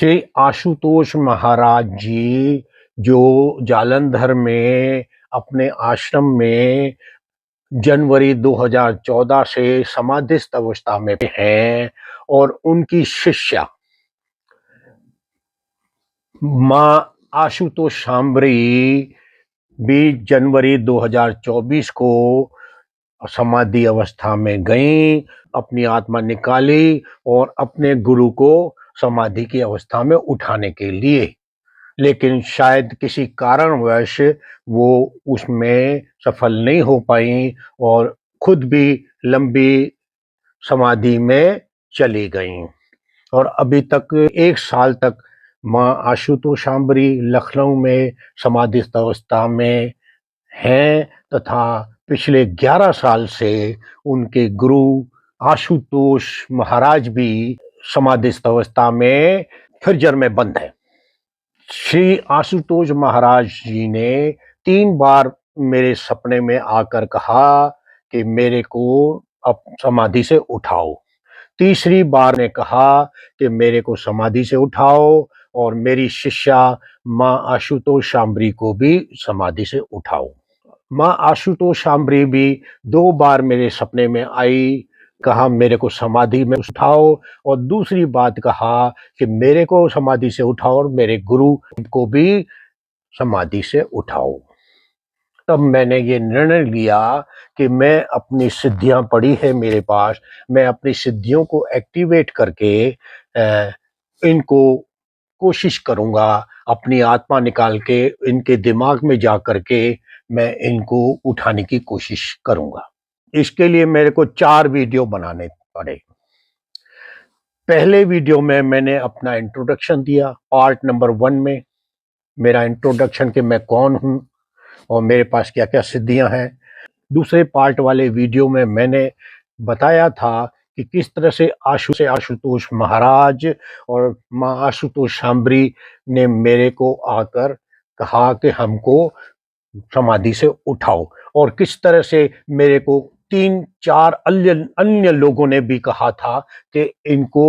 श्री आशुतोष महाराज जी जो जालंधर में अपने आश्रम में जनवरी 2014 से समाधिस्थ अवस्था में हैं और उनकी शिष्या माँ आशुतोष शांभरी भी जनवरी 2024 को समाधि अवस्था में गईं, अपनी आत्मा निकाली और अपने गुरु को समाधि की अवस्था में उठाने के लिए, लेकिन शायद किसी कारणवश वो उसमें सफल नहीं हो पाई और खुद भी लंबी समाधि में चली गईं। और अभी तक 1 साल तक माँ आशुतोष शांभरी लखनऊ में समाधिस्थ अवस्था में हैं तथा पिछले 11 साल से उनके गुरु आशुतोष महाराज भी समाधिस्थ अवस्था में फ्रीजर में बंद है। श्री आशुतोष महाराज जी ने 3 बार मेरे सपने में आकर कहा कि मेरे को अब समाधि से उठाओ। तीसरी बार ने कहा कि मेरे को समाधि से उठाओ और मेरी शिष्या माँ आशुतोष शांभरी को भी समाधि से उठाओ। माँ आशुतोष शांभरी भी 2 बार मेरे सपने में आई, कहा मेरे को समाधि में उठाओ, और दूसरी बात कहा कि मेरे को समाधि से उठाओ और मेरे गुरु को भी समाधि से उठाओ। तब मैंने ये निर्णय लिया कि मैं अपनी सिद्धियां पड़ी है मेरे पास, मैं अपनी सिद्धियों को एक्टिवेट करके इनको कोशिश करूंगा, अपनी आत्मा निकाल के इनके दिमाग में जा करके मैं इनको उठाने की कोशिश करूंगा। इसके लिए मेरे को 4 वीडियो बनाने पड़े। पहले वीडियो में मैंने अपना इंट्रोडक्शन दिया, पार्ट नंबर 1 में मेरा इंट्रोडक्शन कि मैं कौन हूं और मेरे पास क्या क्या सिद्धियां हैं। दूसरे पार्ट वाले वीडियो में मैंने बताया था कि किस तरह से आशुतोष महाराज और माँ आशुतोष शांभरी ने मेरे को आकर कहा कि हमको समाधि से उठाओ, और किस तरह से मेरे को 3-4 अन्य लोगों ने भी कहा था कि इनको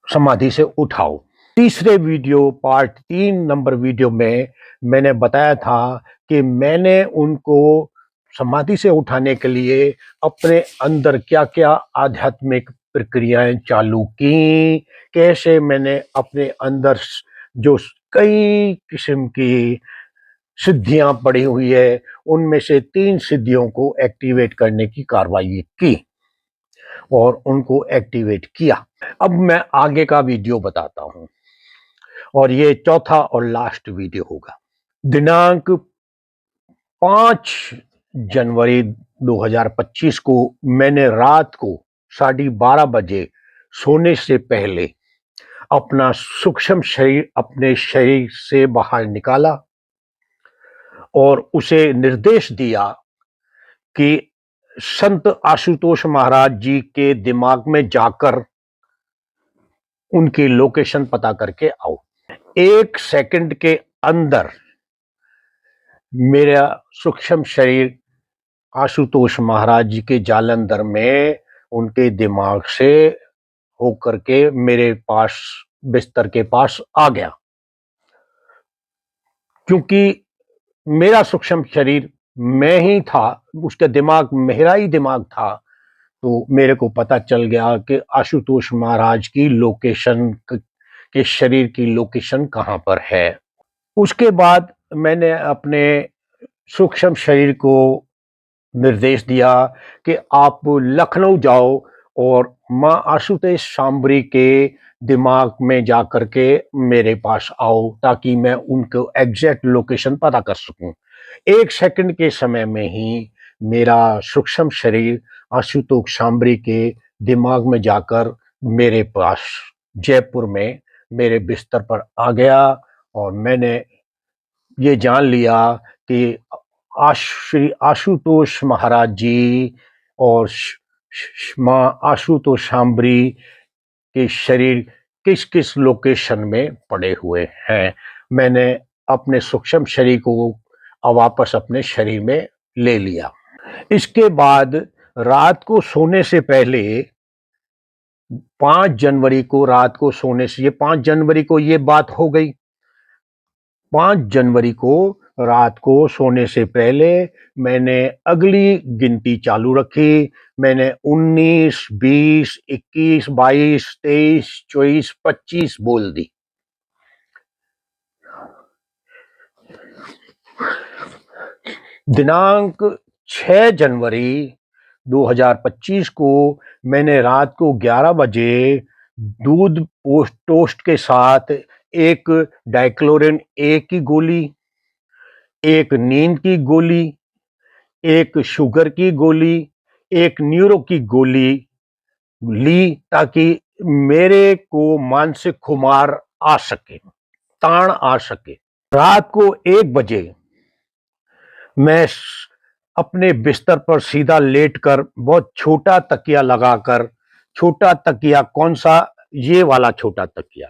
समाधि से उठाओ। तीसरे वीडियो पार्ट 3 नंबर वीडियो में मैंने बताया था कि मैंने उनको समाधि से उठाने के लिए अपने अंदर क्या-क्या आध्यात्मिक प्रक्रियाएं चालू की, कैसे मैंने अपने अंदर जो कई किस्म की सिद्धियां पड़ी हुई है उनमें से 3 सिद्धियों को एक्टिवेट करने की कार्रवाई की और उनको एक्टिवेट किया। अब मैं आगे का वीडियो बताता हूं और ये चौथा और लास्ट वीडियो होगा। दिनांक 5 जनवरी 2025 को मैंने रात को 12:30 बजे सोने से पहले अपना सूक्ष्म शरीर अपने शरीर से बाहर निकाला और उसे निर्देश दिया कि संत आशुतोष महाराज जी के दिमाग में जाकर उनकी लोकेशन पता करके आओ। 1 सेकंड के अंदर मेरा सूक्ष्म शरीर आशुतोष महाराज जी के जालंधर में उनके दिमाग से होकर के मेरे पास बिस्तर के पास आ गया। क्योंकि मेरा सूक्ष्म शरीर मैं ही था, उसका दिमाग मेरा ही दिमाग था, तो मेरे को पता चल गया कि आशुतोष महाराज की लोकेशन के शरीर की लोकेशन कहाँ पर है। उसके बाद मैंने अपने सूक्ष्म शरीर को निर्देश दिया कि आप लखनऊ जाओ और माँ आशुतोष शांभरी के दिमाग में जाकर के मेरे पास आओ ताकि मैं उनको एग्जैक्ट लोकेशन पता कर सकूं। 1 सेकंड के समय में ही मेरा सूक्ष्म शरीर आशुतोष शांभरी के दिमाग में जाकर मेरे पास जयपुर में मेरे बिस्तर पर आ गया और मैंने ये जान लिया कि श्री आशुतोष महाराज जी और माँ आशुतोष शांभरी के शरीर किस किस लोकेशन में पड़े हुए हैं। मैंने अपने सूक्ष्म शरीर को वापस अपने शरीर में ले लिया। इसके बाद रात को सोने से पहले 5 जनवरी को रात को सोने से, ये 5 जनवरी को ये बात हो गई। 5 जनवरी को रात को सोने से पहले मैंने अगली गिनती चालू रखी। मैंने 19, 20, 21, 22, 23, 24, 25 बोल दी। दिनांक 6 जनवरी 2025 को मैंने रात को 11 बजे दूध टोस्ट के साथ एक डाइक्लोरिन ए की गोली, एक नींद की गोली, एक शुगर की गोली, एक न्यूरो की गोली ली, ताकि मेरे को मानसिक खुमार आ सके, ताण आ सके। रात को 1 बजे मैं अपने बिस्तर पर सीधा लेटकर बहुत छोटा तकिया लगाकर, छोटा तकिया कौन सा, ये वाला छोटा तकिया,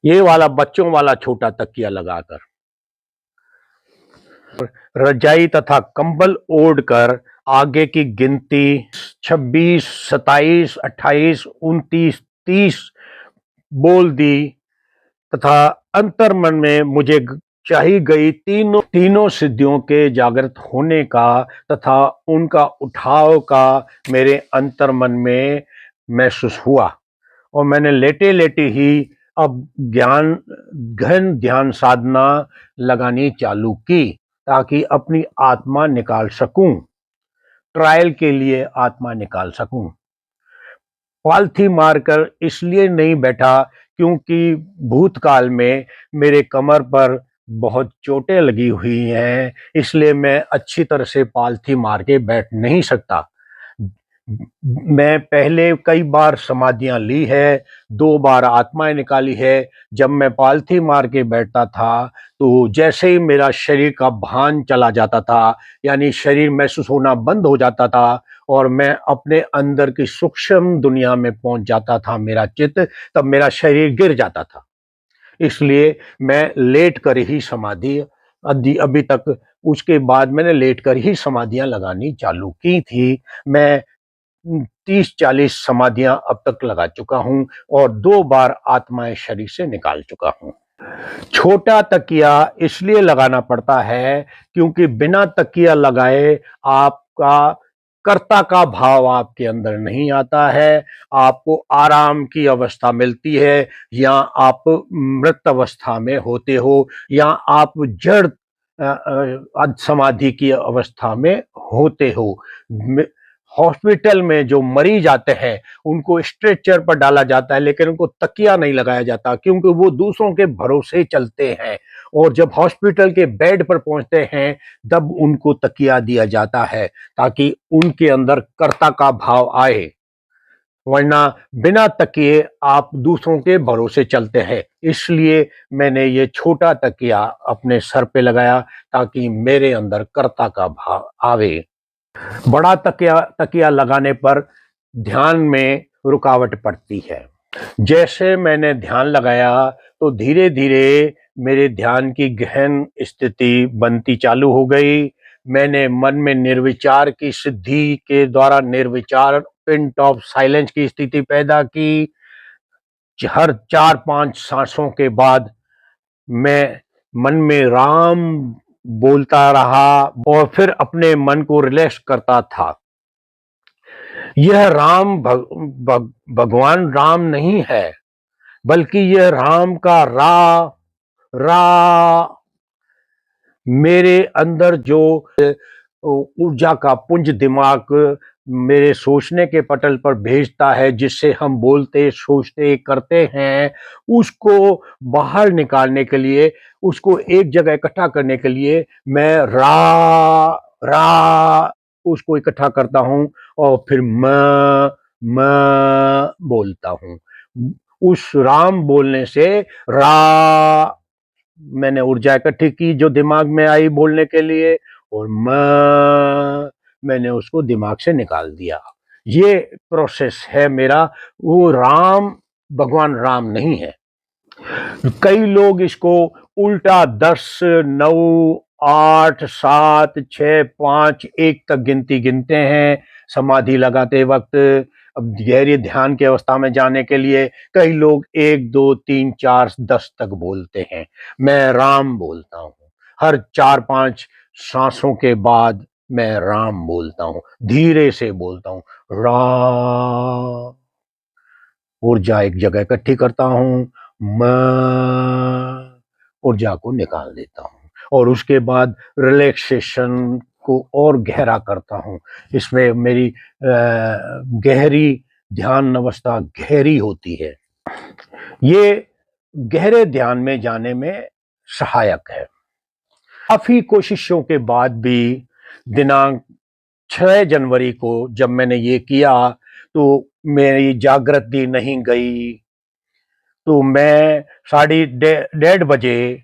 ये वाला बच्चों वाला छोटा तकिया लगाकर रजाई तथा कंबल ओढ़कर आगे की गिनती 26, 27, 28, 29, 30 बोल दी तथा अंतर्मन में मुझे चाही गई तीनों सिद्धियों के जागृत होने का तथा उनका उठाव का मेरे अंतर्मन में महसूस हुआ। और मैंने लेटे लेटे ही अब गहन ध्यान साधना लगानी चालू की, ताकि अपनी आत्मा निकाल सकूं, ट्रायल के लिए आत्मा निकाल सकूं। पालथी मारकर इसलिए नहीं बैठा क्योंकि भूतकाल में मेरे कमर पर बहुत चोटें लगी हुई हैं, इसलिए मैं अच्छी तरह से पालथी मार के बैठ नहीं सकता। मैं पहले कई बार समाधियां ली है, 2 बार आत्माएं निकाली है। जब मैं पालथी मार के बैठता था तो जैसे ही मेरा शरीर का भान चला जाता था, यानी शरीर महसूस होना बंद हो जाता था और मैं अपने अंदर की सूक्ष्म दुनिया में पहुंच जाता था मेरा चित्त, तब मेरा शरीर गिर जाता था। इसलिए मैं लेट कर ही समाधि अभी तक, उसके बाद मैंने लेट कर ही समाधियां लगानी चालू की थी। मैं 30-40 समाधियां अब तक लगा चुका हूं और 2 बार आत्माएं शरीर से निकाल चुका हूं। छोटा तकिया इसलिए लगाना पड़ता है क्योंकि बिना तकिया लगाए आपका कर्ता का भाव आपके अंदर नहीं आता है, आपको आराम की अवस्था मिलती है, या आप मृत अवस्था में होते हो, या आप जड़ समाधि की अवस्था में होते हो। हॉस्पिटल में जो मरीज आते हैं उनको स्ट्रेचर पर डाला जाता है, लेकिन उनको तकिया नहीं लगाया जाता क्योंकि वो दूसरों के भरोसे चलते हैं, और जब हॉस्पिटल के बेड पर पहुंचते हैं तब उनको तकिया दिया जाता है ताकि उनके अंदर कर्ता का भाव आए, वरना बिना तकिए आप दूसरों के भरोसे चलते हैं। इसलिए मैंने ये छोटा तकिया अपने सर पे लगाया ताकि मेरे अंदर कर्ता का भाव आवे। बड़ा तकिया तकिया लगाने पर ध्यान में रुकावट पड़ती है। जैसे मैंने ध्यान लगाया तो धीरे धीरे मेरे ध्यान की गहन स्थिति बनती चालू हो गई। मैंने मन में निर्विचार की सिद्धि के द्वारा निर्विचार पिंट ऑफ साइलेंस की स्थिति पैदा की। हर 4-5 सांसों के बाद मैं मन में राम बोलता रहा और फिर अपने मन को रिलैक्स करता था। यह राम भगवान राम नहीं है, बल्कि यह राम का रा मेरे अंदर जो ऊर्जा का पुंज दिमाग मेरे सोचने के पटल पर भेजता है, जिससे हम बोलते सोचते करते हैं, उसको बाहर निकालने के लिए, उसको एक जगह इकट्ठा करने के लिए मैं रा उसको इकट्ठा करता हूं और फिर म बोलता हूं। उस राम बोलने से रा मैंने ऊर्जा इकट्ठी की जो दिमाग में आई बोलने के लिए, और मैंने उसको दिमाग से निकाल दिया। ये प्रोसेस है मेरा। वो राम भगवान राम नहीं है। कई लोग इसको उल्टा 10, 9, 8, 7, 6, 5, 1 तक गिनती गिनते हैं समाधि लगाते वक्त। अब गहरे ध्यान की अवस्था में जाने के लिए कई लोग 1, 2, 3, 4, 10 तक बोलते हैं। मैं राम बोलता हूँ। हर 4-5 सांसों के बाद मैं राम बोलता हूँ। धीरे से बोलता हूँ, राम। ऊर्जा एक जगह इकट्ठी करता हूँ, मैं ऊर्जा को निकाल देता हूँ और उसके बाद रिलैक्सेशन को और गहरा करता हूँ। इसमें मेरी गहरी ध्यान अवस्था गहरी होती है। ये गहरे ध्यान में जाने में सहायक है। काफी कोशिशों के बाद भी दिनांक 6 जनवरी को जब मैंने ये किया तो मेरी जागृति नहीं गई। तो मैं साढ़े 1:30 बजे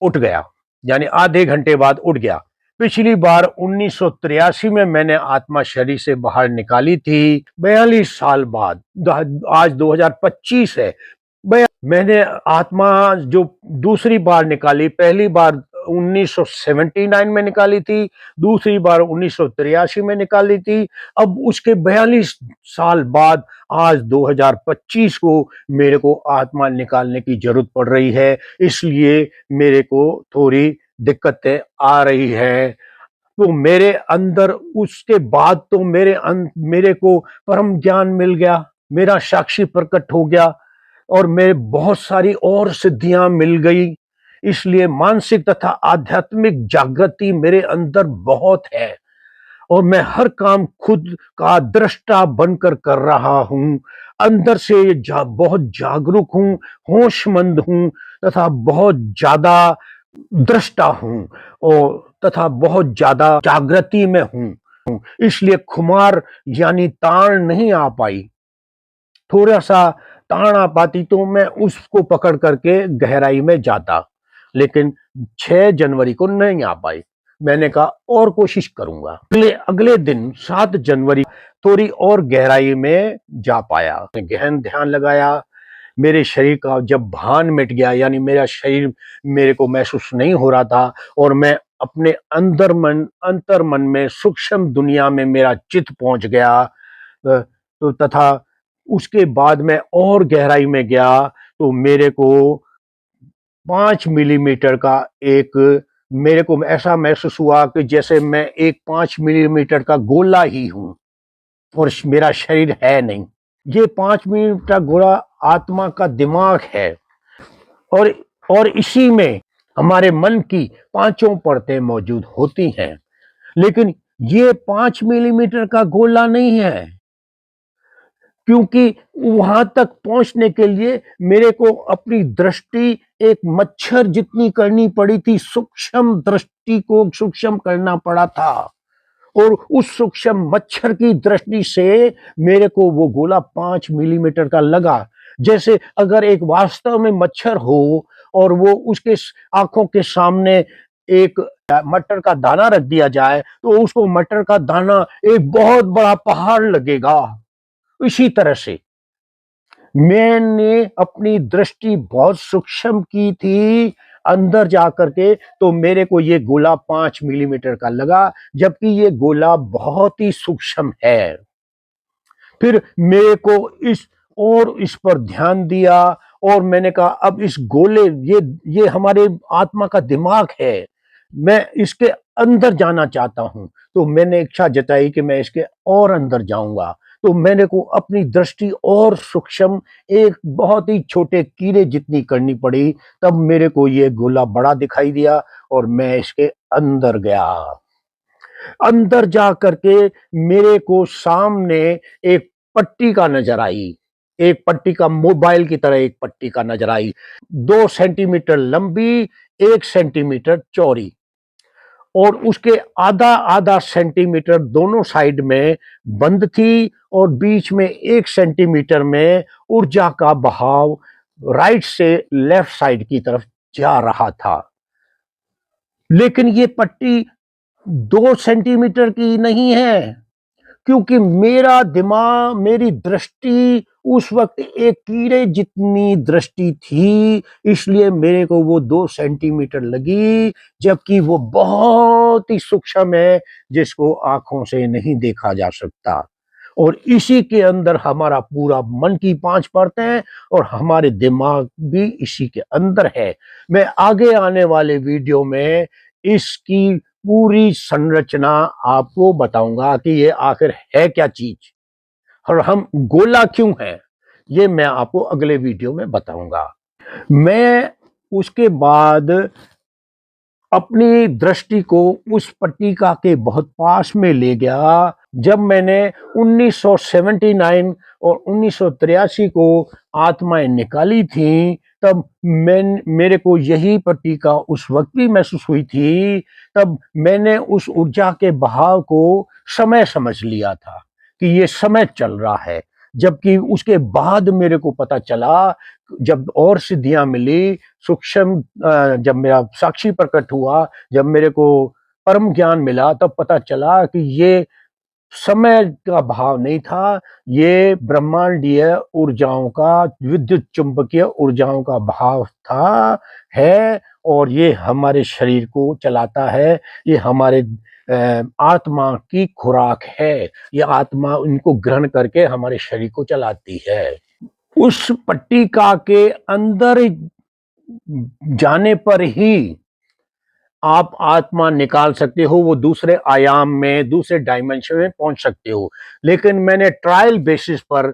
उठ गया, यानी आधे घंटे बाद उठ गया। पिछली बार 1983 में मैंने आत्मा शरीर से बाहर निकाली थी, 42 साल बाद। आज 2025 है। मैंने आत्मा जो दूसरी बार निकाली, पहली बार 1979 में निकाली थी, दूसरी बार 1983 में निकाली थी। अब उसके 42 साल बाद आज 2025 को मेरे को आत्मा निकालने की जरूरत पड़ रही है, इसलिए मेरे को थोड़ी दिक्कतें आ रही है। तो मेरे अंदर उसके बाद तो मेरे को परम ज्ञान मिल गया, मेरा साक्षी प्रकट हो गया और मेरे बहुत सारी और सिद्धियां मिल गई। इसलिए मानसिक तथा आध्यात्मिक जागृति मेरे अंदर बहुत है और मैं हर काम खुद का दृष्टा बनकर कर रहा हूं। अंदर से बहुत जागरूक हूं, होशमंद हूं तथा बहुत ज्यादा दृष्टा हूं और तथा बहुत ज्यादा जागृति में हूं। इसलिए खुमार यानी ताड़ नहीं आ पाई। थोड़ा सा ताड़ आ पाती तो मैं उसको पकड़ करके गहराई में जाता, लेकिन 6 जनवरी को नहीं आ पाई। मैंने कहा और कोशिश करूंगा। अगले अगले दिन 7 जनवरी थोड़ी और गहराई में जा पाया, गहन ध्यान लगाया। मेरे शरीर का जब भान मिट गया, यानी मेरा शरीर मेरे को महसूस नहीं हो रहा था और मैं अपने अंतर मन में सूक्ष्म दुनिया में मेरा चित्त पहुंच गया। तो तथा उसके बाद मैं और गहराई में गया तो मेरे को 5 मिलीमीटर का एक मेरे को ऐसा महसूस हुआ कि जैसे मैं एक 5 मिलीमीटर का गोला ही हूं और मेरा शरीर है नहीं। ये 5 मिलीमीटर गोला आत्मा का दिमाग है और इसी में हमारे मन की पांचों परतें मौजूद होती हैं। लेकिन ये 5 मिलीमीटर का गोला नहीं है, क्योंकि वहां तक पहुंचने के लिए मेरे को अपनी दृष्टि एक मच्छर जितनी करनी पड़ी थी। सूक्ष्म दृष्टि को सूक्ष्म करना पड़ा था और उस सूक्ष्म मच्छर की दृष्टि से मेरे को वो गोला 5 मिलीमीटर का लगा। जैसे अगर एक वास्तव में मच्छर हो और वो उसके आंखों के सामने एक मटर का दाना रख दिया जाए तो उसको मटर का दाना एक बहुत बड़ा पहाड़ लगेगा। इसी तरह से मैंने अपनी दृष्टि बहुत सूक्ष्म की थी अंदर जाकर के, तो मेरे को ये गोला 5 मिलीमीटर का लगा, जबकि ये गोला बहुत ही सूक्ष्म है। फिर मेरे को इस पर ध्यान दिया और मैंने कहा अब इस गोले ये हमारे आत्मा का दिमाग है, मैं इसके अंदर जाना चाहता हूं। तो मैंने इच्छा जताई कि मैं इसके और अंदर जाऊंगा। तो मैंने को अपनी दृष्टि और सूक्ष्म एक बहुत ही छोटे कीड़े जितनी करनी पड़ी, तब मेरे को ये गोला बड़ा दिखाई दिया और मैं इसके अंदर गया। अंदर जा करके मेरे को सामने एक पट्टी का नजर आई, एक पट्टी का मोबाइल की तरह एक पट्टी का नजर आई, 2 सेंटीमीटर लंबी, 1 सेंटीमीटर चौड़ी और उसके आधा आधा सेंटीमीटर दोनों साइड में बंद थी और बीच में 1 सेंटीमीटर में ऊर्जा का बहाव राइट से लेफ्ट साइड की तरफ जा रहा था। लेकिन ये पट्टी 2 सेंटीमीटर की नहीं है, क्योंकि मेरा दिमाग मेरी दृष्टि उस वक्त एक कीड़े जितनी दृष्टि थी, इसलिए मेरे को वो 2 सेंटीमीटर लगी, जबकि वो बहुत ही सूक्ष्म है जिसको आंखों से नहीं देखा जा सकता। और इसी के अंदर हमारा पूरा मन की 5 परतें हैं और हमारे दिमाग भी इसी के अंदर है। मैं आगे आने वाले वीडियो में इसकी पूरी संरचना आपको बताऊंगा कि ये आखिर है क्या चीज और हम गोला क्यों हैं, ये मैं आपको अगले वीडियो में बताऊंगा। मैं उसके बाद अपनी दृष्टि को उस पट्टिका के बहुत पास में ले गया जब मैंने 1979 और 1983 को आत्माएं निकाली थी। तब मेरे को यही पट्टिका उस वक्त भी महसूस हुई थी। तब मैंने उस ऊर्जा के बहाव को समय समझ लिया था कि ये समय चल रहा है। जबकि उसके बाद मेरे को पता चला, जब और सिद्धियां मिली, सूक्ष्म जब मेरा साक्षी प्रकट हुआ, जब मेरे को परम ज्ञान मिला, तब पता चला कि ये समय का भाव नहीं था, ये ब्रह्मांडीय ऊर्जाओं का, विद्युत चुंबकीय ऊर्जाओं का भाव था है। और ये हमारे शरीर को चलाता है, ये हमारे आत्मा की खुराक है, ये आत्मा इनको ग्रहण करके हमारे शरीर को चलाती है। उस पट्टिका के अंदर जाने पर ही आप आत्मा निकाल सकते हो, वो दूसरे आयाम में, दूसरे डायमेंशन में पहुंच सकते हो। लेकिन मैंने ट्रायल बेसिस पर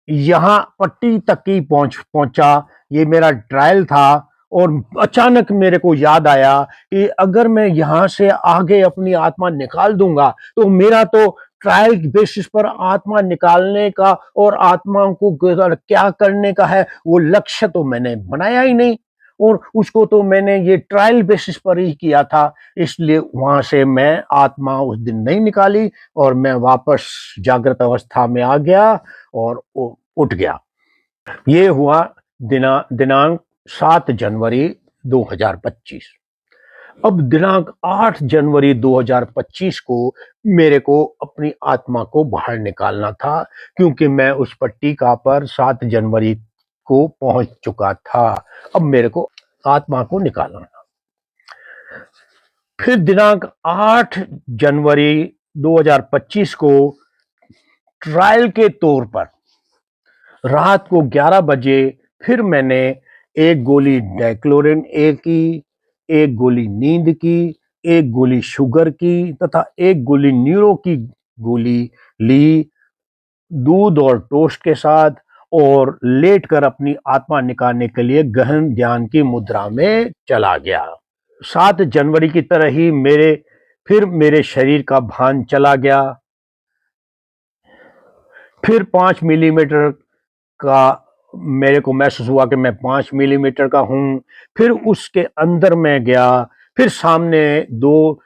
यहाँ पट्टी तक ही पहुंचा, ये मेरा ट्रायल था। और अचानक मेरे को याद आया कि अगर मैं यहाँ से आगे अपनी आत्मा निकाल दूंगा तो मेरा तो ट्रायल बेसिस पर आत्मा निकालने का और आत्माओं को क्या करने का है, वो लक्ष्य तो मैंने बनाया ही नहीं। और उसको तो मैंने ये ट्रायल बेसिस पर ही किया था, इसलिए वहां से मैं आत्मा उस दिन नहीं निकाली और मैं वापस जागृत अवस्था में आ गया और उठ गया। ये हुआ दिनांक 7 जनवरी 2025। अब दिनांक 8 जनवरी 2025 को मेरे को अपनी आत्मा को बाहर निकालना था, क्योंकि मैं उस पट्टिका पर 7 जनवरी को पहुंच चुका था। अब मेरे को आत्मा को निकालना था। फिर दिनांक 8 जनवरी 2025 को ट्रायल के तौर पर रात को 11 बजे फिर मैंने एक गोली डाइक्लोरिन ए की, एक गोली नींद की, एक गोली शुगर की तथा एक गोली न्यूरो की गोली ली, दूध और टोस्ट के साथ, और लेटकर अपनी आत्मा निकालने के लिए गहन ध्यान की मुद्रा में चला गया। 7 जनवरी की तरह ही मेरे शरीर का भान चला गया। फिर 5 मिलीमीटर का मेरे को महसूस हुआ कि मैं 5 मिलीमीटर का हूं। फिर उसके अंदर मैं गया, फिर सामने 2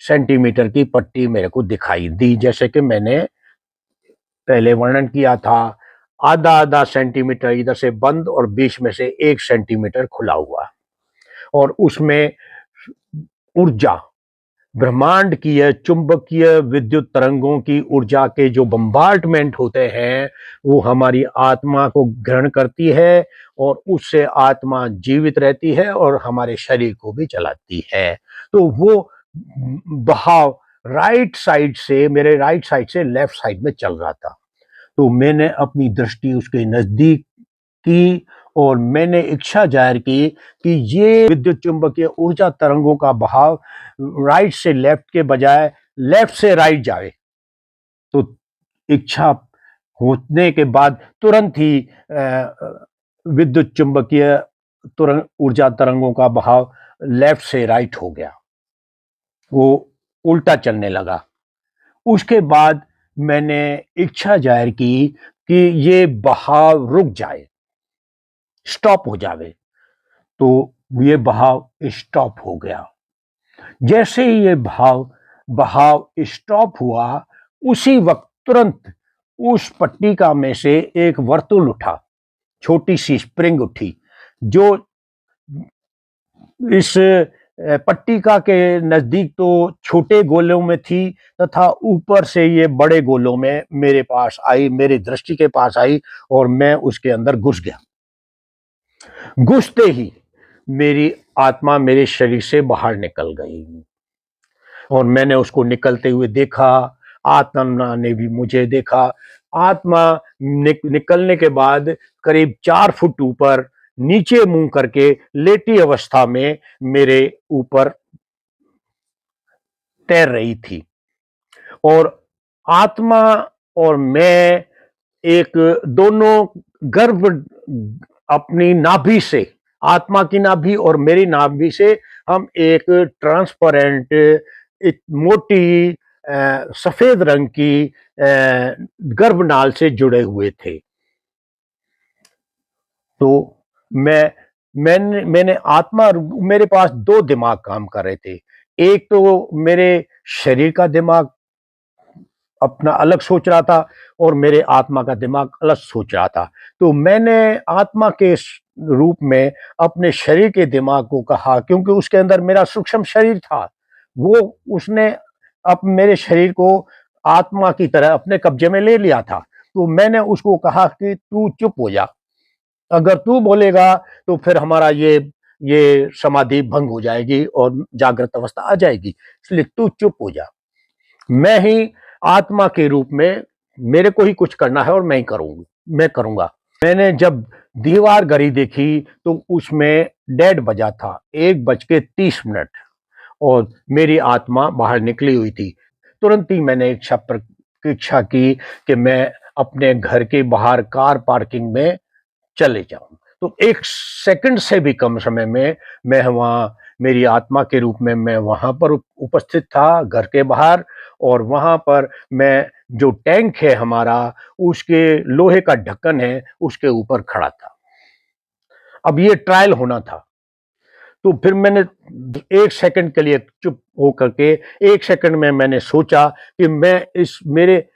सेंटीमीटर की पट्टी मेरे को दिखाई दी, जैसे कि मैंने पहले वर्णन किया था। आधा आधा सेंटीमीटर इधर से बंद और बीच में से 1 सेंटीमीटर खुला हुआ, और उसमें ऊर्जा, ब्रह्मांड की है चुंबकीय विद्युत तरंगों की ऊर्जा के जो बम्बार्डमेंट होते हैं, वो हमारी आत्मा को ग्रहण करती है और उससे आत्मा जीवित रहती है और हमारे शरीर को भी चलाती है। तो वो बहाव मेरे राइट साइड से लेफ्ट साइड में चल रहा था। तो मैंने अपनी दृष्टि उसके नजदीक की और मैंने इच्छा जाहिर की कि ये विद्युत चुंबकीय ऊर्जा तरंगों का बहाव राइट से लेफ्ट के बजाय लेफ्ट से राइट जाए। तो इच्छा होने के बाद तुरंत ही विद्युत चुंबकीय ऊर्जा तरंगों का बहाव लेफ्ट से राइट हो गया, वो उल्टा चलने लगा। उसके बाद मैंने इच्छा जाहिर की कि ये बहाव रुक जाए, स्टॉप हो जावे। तो ये बहाव स्टॉप हो गया। जैसे ही ये बहाव स्टॉप हुआ, उसी वक्त तुरंत उस पट्टिका में से एक वर्तुल उठा, छोटी सी स्प्रिंग उठी, जो इस पट्टिका के नजदीक तो छोटे गोलों में थी तथा ऊपर से ये बड़े गोलों में मेरे पास आई, मेरी दृष्टि के पास आई, और मैं उसके अंदर घुस गया। घुसते ही मेरी आत्मा मेरे शरीर से बाहर निकल गई और मैंने उसको निकलते हुए देखा। आत्मा ने भी मुझे देखा। आत्मा निकलने के बाद करीब 4 फुट ऊपर नीचे मुंह करके लेटी अवस्था में मेरे ऊपर तैर रही थी, और आत्मा और मैं एक दोनों गर्भ अपनी नाभि से, आत्मा की नाभि और मेरी नाभि से हम एक ट्रांसपेरेंट, एक मोटी सफेद रंग की गर्भनाल से जुड़े हुए थे। तो मैं मैंने आत्मा, मेरे पास दो दिमाग काम कर रहे थे। एक तो मेरे शरीर का दिमाग अपना अलग सोच रहा था, और मेरे आत्मा का दिमाग अलग सोच रहा था। तो मैंने आत्मा के रूप में अपने शरीर के दिमाग को कहा, क्योंकि उसके अंदर मेरा सूक्ष्म शरीर था, वो उसने अब मेरे शरीर को आत्मा की तरह अपने कब्जे में ले लिया था। तो मैंने उसको कहा कि तू चुप हो जा, अगर तू बोलेगा तो फिर हमारा ये समाधि भंग हो जाएगी और जागृत अवस्था आ जाएगी, इसलिए तू चुप हो जा। मैं ही आत्मा के रूप में, मेरे को ही कुछ करना है और मैं करूंगा। मैंने जब दीवार घड़ी देखी तो उसमें डेढ़ बजा था, 1:30 और मेरी आत्मा बाहर निकली हुई थी। तुरंत ही मैंने इच्छा की कि मैं अपने घर के बाहर कार पार्किंग में चले जाऊं। तो 1 सेकंड से भी कम समय में मैं वहां, मेरी आत्मा के रूप में मैं वहां पर उपस्थित था घर के बाहर, और वहां पर मैं, जो टैंक है हमारा, उसके लोहे का ढक्कन है, उसके ऊपर खड़ा था। अब ये ट्रायल होना था। तो फिर मैंने 1 सेकंड के लिए चुप होकर के, 1 सेकंड में मैंने सोचा कि मैं इस मेरे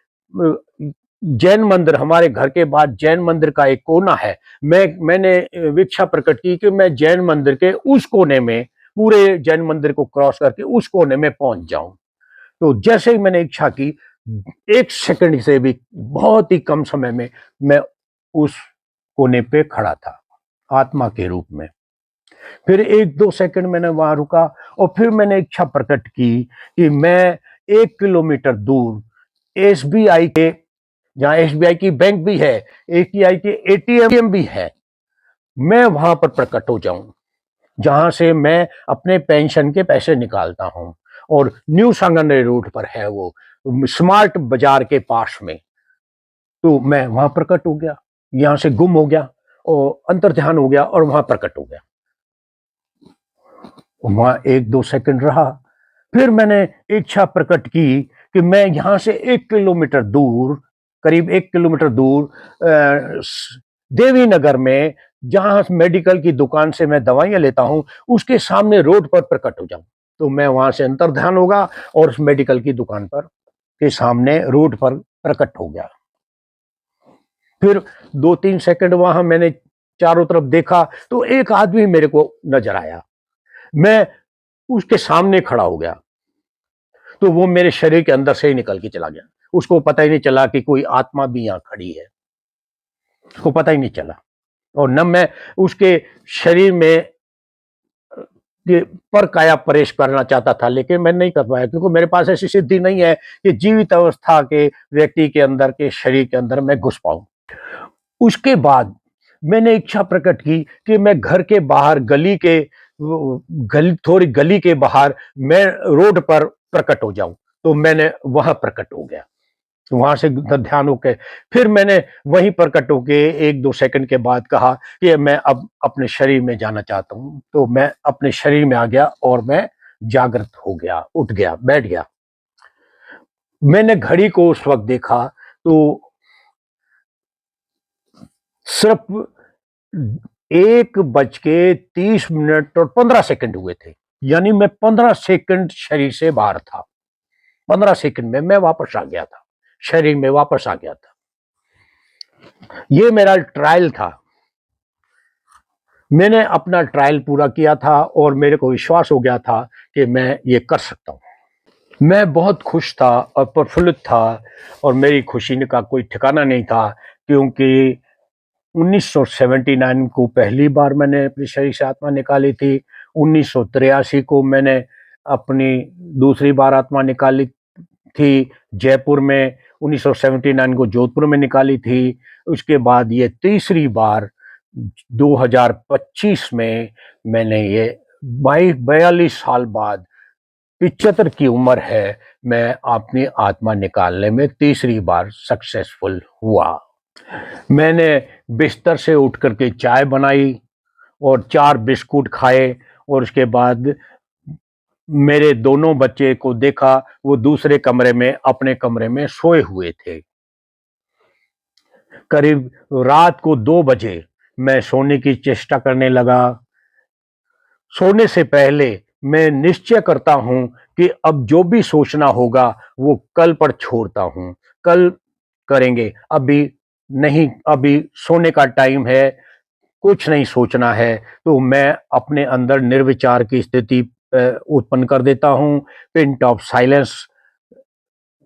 जैन मंदिर, हमारे घर के बाद जैन मंदिर का एक कोना है, मैंने इच्छा प्रकट की कि मैं जैन मंदिर के उस कोने में, पूरे जैन मंदिर को क्रॉस करके उस कोने में पहुंच जाऊं। तो जैसे ही मैंने इच्छा की, 1 सेकंड से भी बहुत ही कम समय में मैं उस कोने पे खड़ा था आत्मा के रूप में। फिर 1-2 सेकंड मैंने वहां रुका, और फिर मैंने इच्छा प्रकट की कि मैं 1 किलोमीटर दूर एसबीआई के, जहां एसबीआई की बैंक भी है, एटीआई के एटीएम भी है, मैं वहां पर प्रकट हो जाऊं, जहां से मैं अपने पेंशन के पैसे निकालता हूं। और न्यू सांगानेर रोड पर है वो, स्मार्ट बाजार के पास में। तो मैं वहां प्रकट हो गया, यहां से गुम हो गया और अंतर्ध्यान हो गया, और वहां प्रकट हो गया। वहां 1-2 सेकंड रहा। फिर मैंने इच्छा प्रकट की कि मैं यहां से 1 किलोमीटर दूर, करीब 1 किलोमीटर दूर, देवी नगर में, जहां मेडिकल की दुकान से मैं दवाइयां लेता हूं, उसके सामने रोड पर प्रकट हो जाऊं। तो मैं वहां से अंतर्ध्यान होगा और उस मेडिकल की दुकान पर के सामने रोड पर प्रकट हो गया। फिर 2-3 सेकंड वहां मैंने चारों तरफ देखा, तो एक आदमी मेरे को नजर आया। मैं उसके सामने खड़ा हो गया, तो वो मेरे शरीर के अंदर से ही निकल के चला गया। उसको पता ही नहीं चला कि कोई आत्मा भी यहाँ खड़ी है, उसको पता ही नहीं चला। और न मैं उसके शरीर में ये पर काया प्रवेश करना चाहता था, लेकिन मैं नहीं कर पाया, क्योंकि मेरे पास ऐसी सिद्धि नहीं है कि जीवित अवस्था के व्यक्ति के अंदर के शरीर के अंदर मैं घुस पाऊं। उसके बाद मैंने इच्छा प्रकट की कि मैं घर के बाहर, थोड़ी गली के बाहर मैं रोड पर प्रकट हो जाऊं। तो मैंने वहां प्रकट हो गया, वहां से ध्यान होके फिर मैंने वहीं प्रकट होके 1-2 सेकंड के बाद कहा कि मैं अब अपने शरीर में जाना चाहता हूं। तो मैं अपने शरीर में आ गया और मैं जागृत हो गया, उठ गया, बैठ गया। मैंने घड़ी को उस वक्त देखा तो सिर्फ 1:30 और 15 सेकंड हुए थे, यानी मैं 15 सेकंड शरीर से बाहर था। 15 सेकंड में मैं वापस आ गया था, शरीर में वापस आ गया था। ये मेरा ट्रायल था। मैंने अपना ट्रायल पूरा किया था और मेरे को विश्वास हो गया था कि मैं ये कर सकता हूँ। मैं बहुत खुश था और प्रफुल्लित था, और मेरी खुशी का कोई ठिकाना नहीं था, क्योंकि 1979 को पहली बार मैंने अपने शरीर से आत्मा निकाली थी। 1983 को मैंने अपनी दूसरी बार आत्मा निकाली थी जयपुर में, 1979 को जोधपुर में निकाली थी। उसके बाद ये तीसरी बार 2025 में मैंने ये 42 साल बाद, 75 की उम्र है, मैं अपनी आत्मा निकालने में तीसरी बार सक्सेसफुल हुआ। मैंने बिस्तर से उठ करके चाय बनाई और 4 बिस्कुट खाए और उसके बाद मेरे दोनों बच्चे को देखा, वो दूसरे कमरे में अपने कमरे में सोए हुए थे। करीब रात को 2 बजे मैं सोने की चेष्टा करने लगा। सोने से पहले मैं निश्चय करता हूं कि अब जो भी सोचना होगा वो कल पर छोड़ता हूं, कल करेंगे, अभी नहीं, अभी सोने का टाइम है, कुछ नहीं सोचना है। तो मैं अपने अंदर निर्विचार की स्थिति उत्पन्न कर देता हूं, पिंट ऑफ साइलेंस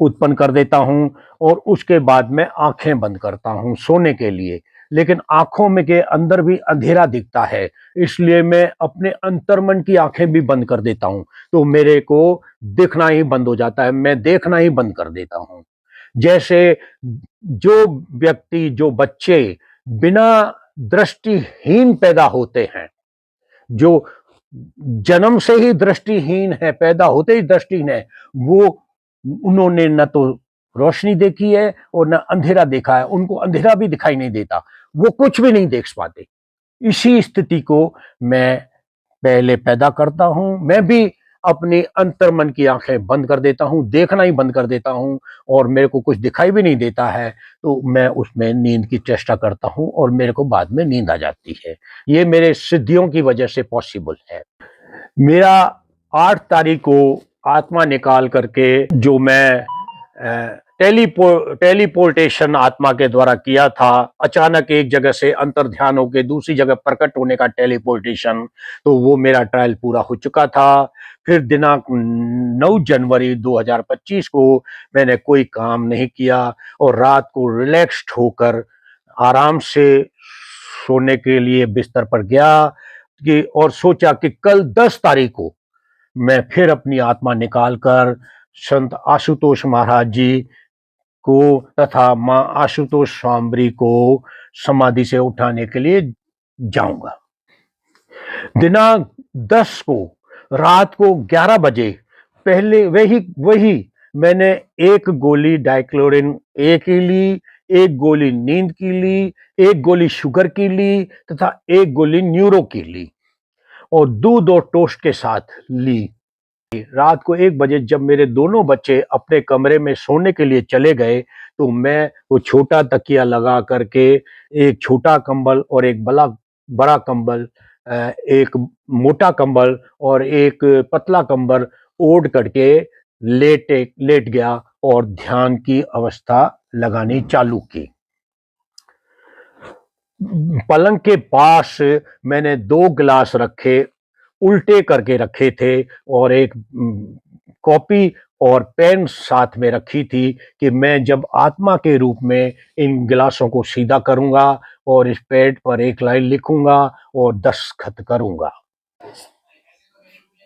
उत्पन्न कर देता हूं और उसके बाद मैं आंखें बंद करता हूं सोने के लिए। लेकिन आंखों में के अंदर भी अंधेरा दिखता है, इसलिए मैं अपने अंतर्मन की आंखें भी बंद कर देता हूं। तो मेरे को दिखना ही बंद हो जाता है, मैं देखना ही बंद कर देता हूं। जैसे जो व्यक्ति, जो बच्चे बिना दृष्टिहीन पैदा होते हैं, जो जन्म से ही दृष्टिहीन है, पैदा होते ही दृष्टिहीन है, वो, उन्होंने न तो रोशनी देखी है और न अंधेरा देखा है, उनको अंधेरा भी दिखाई नहीं देता, वो कुछ भी नहीं देख पाते। इसी स्थिति को मैं पहले पैदा करता हूं, मैं भी अपनी अंतर्मन की आंखें बंद कर देता हूं, देखना ही बंद कर देता हूं और मेरे को कुछ दिखाई भी नहीं देता है, तो मैं उसमें नींद की चेष्टा करता हूं और मेरे को बाद में नींद आ जाती है। ये मेरे सिद्धियों की वजह से पॉसिबल है। मेरा 8 तारीख को आत्मा निकाल करके जो मैं टेलीपोर्टेशन आत्मा के द्वारा किया था, अचानक एक जगह से अंतर ध्यान होकर दूसरी जगह प्रकट होने का टेलीपोर्टेशन, तो वो मेरा ट्रायल पूरा हो चुका था। फिर दिनांक 9 जनवरी 2025 को मैंने कोई काम नहीं किया और रात को रिलैक्स्ड होकर आराम से सोने के लिए बिस्तर पर गया कि और सोचा कि कल 10 तारीख को मैं फिर अपनी आत्मा निकालकर संत आशुतोष महाराज जी को तथा मां आशुतोष शांभरी को समाधि से उठाने के लिए जाऊंगा। दिनांक 10 को रात को 11 बजे पहले वही वही मैंने एक गोली डाइक्लोरिन ए की ली, एक गोली नींद की ली, एक गोली शुगर की ली तथा एक गोली न्यूरो की ली और दूध और टोस्ट के साथ ली। रात को 1 बजे जब मेरे दोनों बच्चे अपने कमरे में सोने के लिए चले गए, तो मैं वो छोटा तकिया लगा करके एक छोटा कंबल और एक बड़ा कंबल, एक मोटा कंबल और एक पतला कंबल ओढ़ करके लेट गया और ध्यान की अवस्था लगानी चालू की। पलंग के पास मैंने 2 गिलास रखे, उल्टे करके रखे थे और एक कॉपी और पेन साथ में रखी थी कि मैं जब आत्मा के रूप में इन गिलासों को सीधा करूंगा और इस पेड पर एक लाइन लिखूंगा और दस्तखत करूंगा।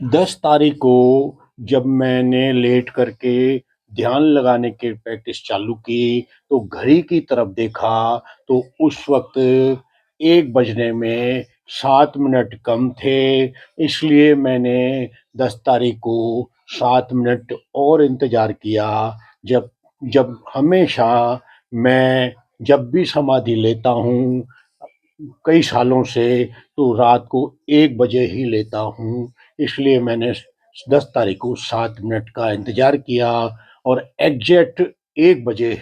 10 तारीख को जब मैंने लेट करके ध्यान लगाने की प्रैक्टिस चालू की, तो घड़ी की तरफ देखा तो उस वक्त 1 बजने में 7 मिनट कम थे, इसलिए मैंने 10 तारीख को 7 मिनट और इंतजार किया। जब जब हमेशा मैं जब भी समाधि लेता हूँ कई सालों से, तो रात को 1 बजे ही लेता हूँ, इसलिए मैंने 10 तारीख को 7 मिनट का इंतजार किया और एग्जैक्ट 1 बजे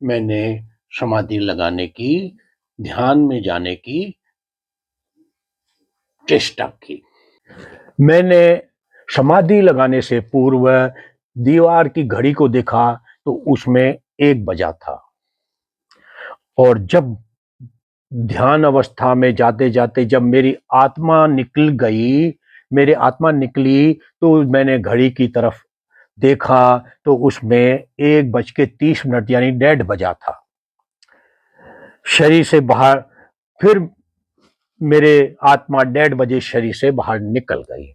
मैंने समाधि लगाने की, ध्यान में जाने की चेष्टा की। मैंने समाधि लगाने से पूर्व दीवार की घड़ी को देखा तो उसमें 1 बजा था और जब ध्यान अवस्था में जाते-जाते जब मेरी आत्मा निकल गई, मेरी आत्मा निकली, तो मैंने घड़ी की तरफ देखा तो उसमें 1:30 यानी डेढ़ बजा था। शरीर से बाहर फिर मेरे आत्मा 1:30 शरीर से बाहर निकल गई।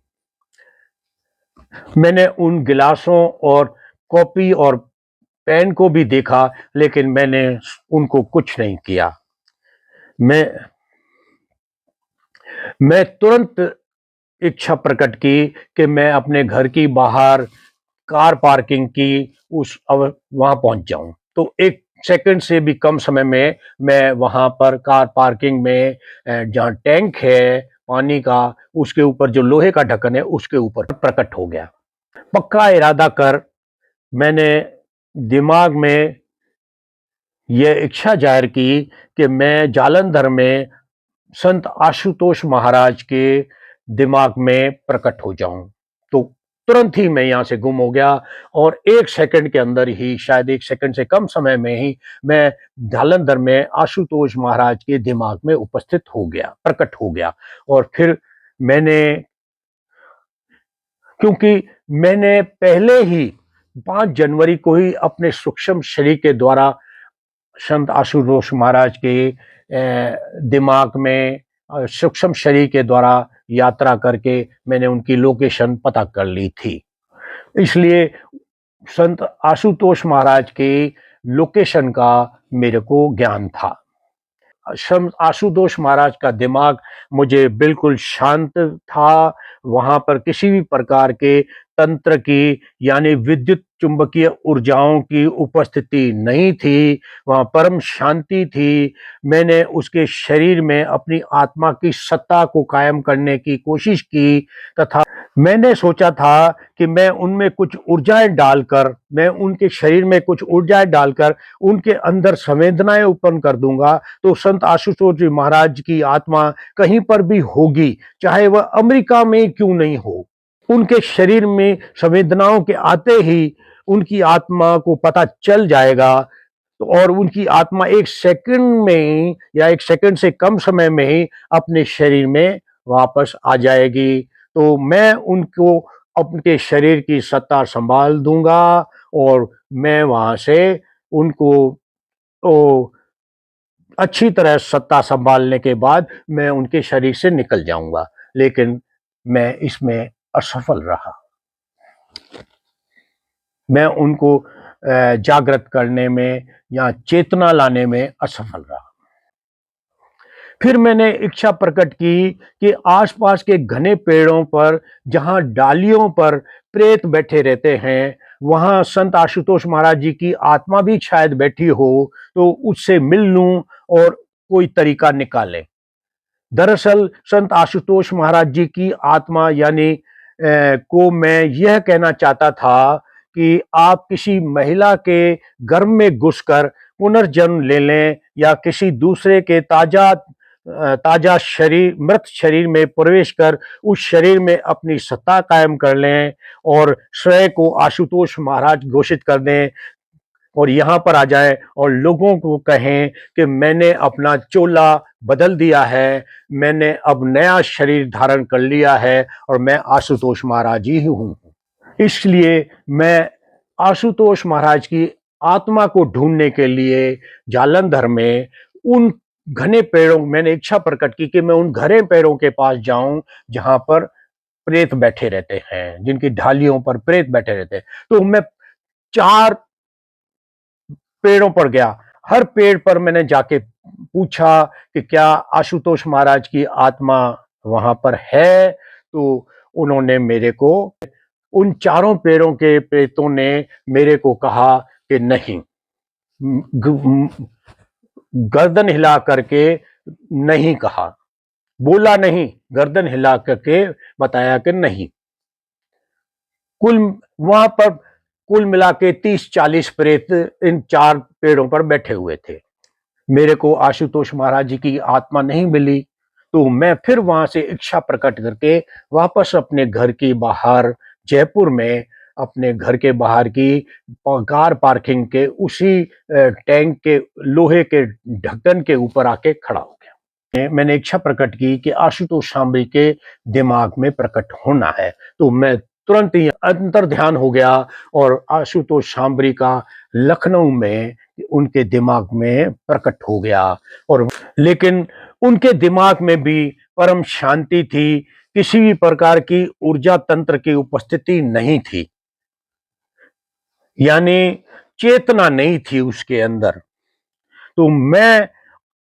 मैंने उन गिलासों और कॉपी और पेन को भी देखा, लेकिन मैंने उनको कुछ नहीं किया। मैं मैं तुरंत इच्छा प्रकट की कि मैं अपने घर की बाहर कार पार्किंग की उस वहां पहुंच जाऊं। तो एक सेकंड से भी कम समय में मैं वहां पर कार पार्किंग में जहां टैंक है पानी का, उसके ऊपर जो लोहे का ढक्कन है उसके ऊपर प्रकट हो गया। पक्का इरादा कर मैंने दिमाग में यह इच्छा जाहिर की कि मैं जालंधर में संत आशुतोष महाराज के दिमाग में प्रकट हो जाऊं। तो तुरंत ही मैं यहां से गुम हो गया और एक सेकंड के अंदर ही, शायद एक सेकंड से कम समय में ही, मैं जालंधर में आशुतोष महाराज के दिमाग में उपस्थित हो गया, प्रकट हो गया। और फिर मैंने, क्योंकि मैंने पहले ही 5 जनवरी को ही अपने सूक्ष्म शरीर के द्वारा संत आशुतोष महाराज के दिमाग में सूक्ष्म शरीर के द्वारा यात्रा करके मैंने उनकी लोकेशन पता कर ली थी। इसलिए संत आशुतोष महाराज के लोकेशन का मेरे को ज्ञान था। आशुतोष महाराज का दिमाग मुझे बिल्कुल शांत था। वहां पर किसी भी प्रकार के तंत्र की यानी विद्युत चुंबकीय ऊर्जाओं की उपस्थिति नहीं थी। वहां परम शांति थी। मैंने उसके शरीर में अपनी आत्मा की सत्ता को कायम करने की कोशिश की तथा मैंने सोचा था कि मैं उनमें कुछ ऊर्जाएं डालकर, मैं उनके शरीर में कुछ ऊर्जाएं डालकर उनके अंदर संवेदनाएं उत्पन्न कर दूंगा, तो संत आशुतोष जी महाराज की आत्मा कहीं पर भी होगी, चाहे वह अमेरिका में क्यों नहीं हो। उनके शरीर में संवेदनाओं के आते ही उनकी आत्मा को पता चल जाएगा, तो और उनकी आत्मा एक सेकंड में या एक सेकंड से कम समय में ही अपने शरीर में वापस आ जाएगी। तो मैं उनको अपने शरीर की सत्ता संभाल दूंगा और मैं वहां से उनको तो अच्छी तरह सत्ता संभालने के बाद मैं उनके शरीर से निकल जाऊंगा। लेकिन मैं इसमें असफल रहा। मैं उनको जागृत करने में या चेतना लाने में असफल रहा। फिर मैंने इच्छा प्रकट की कि आसपास के घने पेड़ों पर जहां डालियों पर प्रेत बैठे रहते हैं, वहां संत आशुतोष महाराज जी की आत्मा भी शायद बैठी हो, तो उससे मिल लूं और कोई तरीका निकालें। दरअसल संत आशुतोष महाराज जी की आत्मा यानी को मैं यह कहना चाहता था कि आप किसी महिला के गर्भ में घुसकर पुनर्जन्म ले लें या किसी दूसरे के ताजा शरीर, मृत शरीर में प्रवेश कर उस शरीर में अपनी सत्ता कायम कर लें और स्वयं को आशुतोष महाराज घोषित कर दें और यहाँ पर आ जाए और लोगों को कहें कि मैंने अपना चोला बदल दिया है, मैंने अब नया शरीर धारण कर लिया है और मैं आशुतोष महाराज ही हूँ। इसलिए मैं आशुतोष महाराज की आत्मा को ढूंढने के लिए जालंधर में उन घने पेड़ों, मैंने इच्छा प्रकट की कि मैं उन घने पेड़ों के पास जाऊं जहां पर प्रेत बैठे रहते हैं, जिनकी ढालियों पर प्रेत बैठे रहते हैं। तो मैं 4 पेड़ों पर गया। हर पेड़ पर मैंने जाके पूछा कि क्या आशुतोष महाराज की आत्मा वहां पर है। तो उन्होंने मेरे को, उन चारों पेड़ों के प्रेतों ने मेरे को कहा कि नहीं, गर्दन हिला करके नहीं कहा, बोला नहीं, गर्दन हिला करके बताया कि नहीं। कुल वहां पर कुल मिला के 30-40 प्रेत इन 4 पेड़ों पर बैठे हुए थे। मेरे को आशुतोष महाराज जी की आत्मा नहीं मिली। तो मैं फिर वहां से इच्छा प्रकट करके वापस अपने घर की बाहर जयपुर में, अपने घर के बाहर की कार पार्किंग के उसी टैंक के लोहे के ढक्कन के ऊपर आके खड़ा हो गया। मैंने इच्छा प्रकट की कि आशुतोष शांबरी के दिमाग में प्रकट होना है। तो मैं तुरंत ही अंतर ध्यान हो गया और आशुतोष शांबरी का लखनऊ में उनके दिमाग में प्रकट हो गया। और लेकिन उनके दिमाग में भी परम शांति थी, किसी भी प्रकार की ऊर्जा तंत्र की उपस्थिति नहीं थी। यानी चेतना नहीं थी उसके अंदर। तो मैं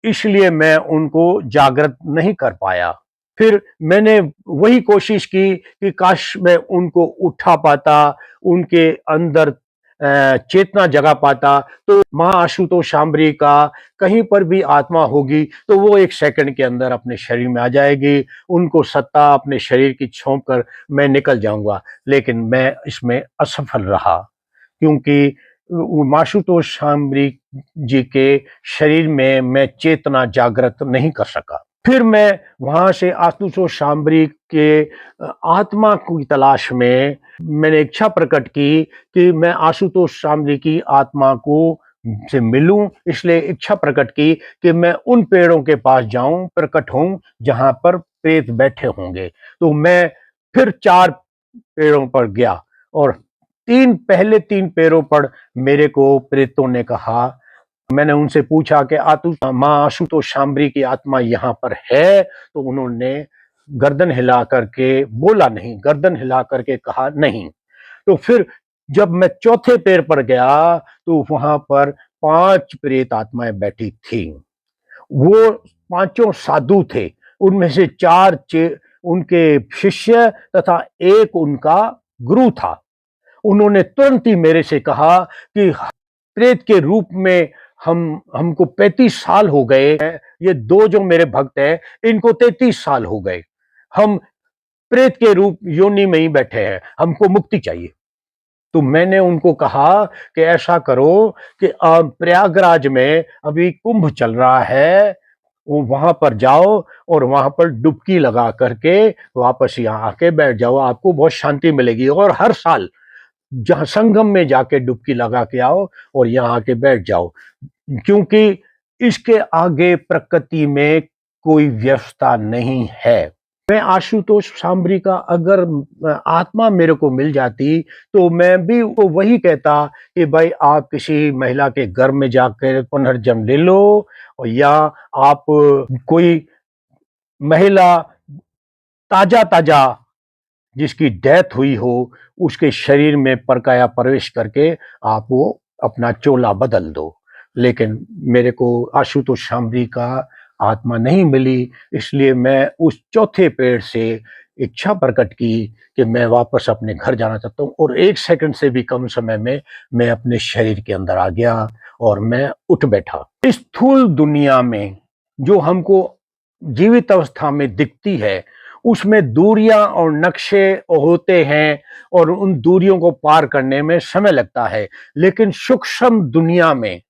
इसलिए मैं उनको जागृत नहीं कर पाया। फिर मैंने वही कोशिश की कि काश मैं उनको उठा पाता, उनके अंदर चेतना जगा पाता, तो माँ आशुतोष शांबरी का कहीं पर भी आत्मा होगी तो वो एक सेकंड के अंदर अपने शरीर में आ जाएगी, उनको सत्ता अपने शरीर की छोंक कर मैं निकल जाऊंगा। लेकिन मैं इसमें असफल रहा, क्योंकि आशुतोष शांबरी जी के शरीर में मैं चेतना जागृत नहीं कर सका। फिर मैं वहां से आशुतोष शांबरी के आत्मा की तलाश में मैंने इच्छा प्रकट की कि मैं आशुतोष शांबरी की आत्मा को से मिलूं। इसलिए इच्छा प्रकट की कि मैं उन पेड़ों के पास जाऊं, प्रकट हूं जहां पर प्रेत बैठे होंगे। तो मैं फिर 4 पेड़ों पर गया और पहले 3 पेड़ों पर मेरे को प्रेतों ने कहा। मैंने उनसे पूछा कि आतु माँ आशुतोष शांबरी की आत्मा यहाँ पर है? तो उन्होंने गर्दन हिला करके बोला नहीं, गर्दन हिला करके कहा नहीं। तो फिर जब मैं चौथे पैर पर गया तो वहां पर 5 प्रेत आत्माएं बैठी थी। वो पांचों साधु थे, उनमें से 4 उनके शिष्य तथा एक उनका गुरु था। उन्होंने तुरंत ही मेरे से कहा कि प्रेत के रूप में हमको 35 साल हो गए हैं, ये 2 जो मेरे भक्त हैं इनको 33 साल हो गए, हम प्रेत के रूप योनि में ही बैठे हैं, हमको मुक्ति चाहिए। तो मैंने उनको कहा कि ऐसा करो कि प्रयागराज में अभी कुंभ चल रहा है, वो वहां पर जाओ और वहां पर डुबकी लगा करके वापस यहाँ आके बैठ जाओ, आपको बहुत शांति मिलेगी। और हर साल जहां संगम में जाके डुबकी लगा के आओ और यहाँ आके बैठ जाओ, क्योंकि इसके आगे प्रकृति में कोई व्यवस्था नहीं है। मैं आशुतोष शांबरी का अगर आत्मा मेरे को मिल जाती तो मैं भी वो वही कहता कि भाई आप किसी महिला के घर में जाकर पुनर्जन्म ले लो, या आप कोई महिला ताजा ताजा जिसकी डेथ हुई हो उसके शरीर में परकाया प्रवेश करके आप वो अपना चोला बदल दो। लेकिन मेरे को आशुतोष शांबरी का आत्मा नहीं मिली, इसलिए मैं उस चौथे पेड़ से इच्छा प्रकट की कि मैं वापस अपने घर जाना चाहता हूँ। और 1 सेकंड से भी कम समय में मैं अपने शरीर के अंदर आ गया और मैं उठ बैठा। इस स्थूल दुनिया में जो हमको जीवित अवस्था में दिखती है उसमें दूरियां और नक्शे होते हैं और उन दूरियों को पार करने में समय लगता है। लेकिन सूक्ष्म दुनिया में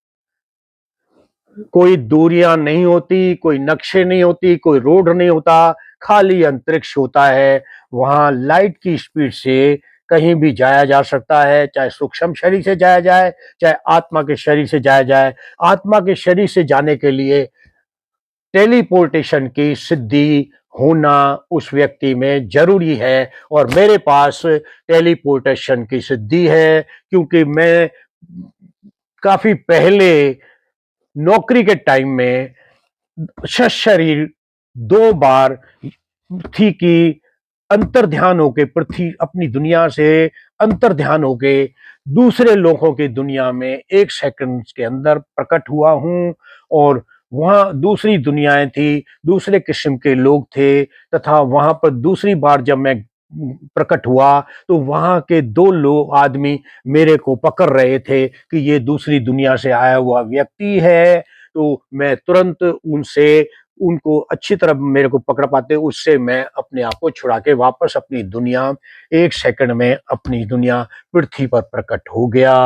कोई दूरियां नहीं होती, कोई नक्शे नहीं होती, कोई रोड नहीं होता, खाली अंतरिक्ष होता है। वहां लाइट की स्पीड से कहीं भी जाया जा सकता है, चाहे सूक्ष्म शरीर से जाया जाए, चाहे आत्मा के शरीर से जाया जाए। आत्मा के शरीर से जाने के लिए टेलीपोर्टेशन की सिद्धि होना उस व्यक्ति में जरूरी है, और मेरे पास टेलीपोर्टेशन की सिद्धि है, क्योंकि मैं काफी पहले नौकरी के टाइम में शरीर 2 बार पृथ्वी की अंतर ध्यान होके, पृथ्वी अपनी दुनिया से अंतर ध्यान होके दूसरे लोगों की दुनिया में 1 सेकंड के अंदर प्रकट हुआ हूं। और वहां दूसरी दुनियाएं थी, दूसरे किस्म के लोग थे, तथा वहां पर दूसरी बार जब मैं प्रकट हुआ तो वहां के 2 लोग आदमी मेरे को पकड़ रहे थे कि ये दूसरी दुनिया से आया हुआ व्यक्ति है। तो मैं तुरंत उनसे उनको अच्छी तरह मेरे को पकड़ पाते, उससे मैं अपने आप को छुड़ा के वापस अपनी दुनिया 1 सेकंड में अपनी दुनिया पृथ्वी पर प्रकट हो गया।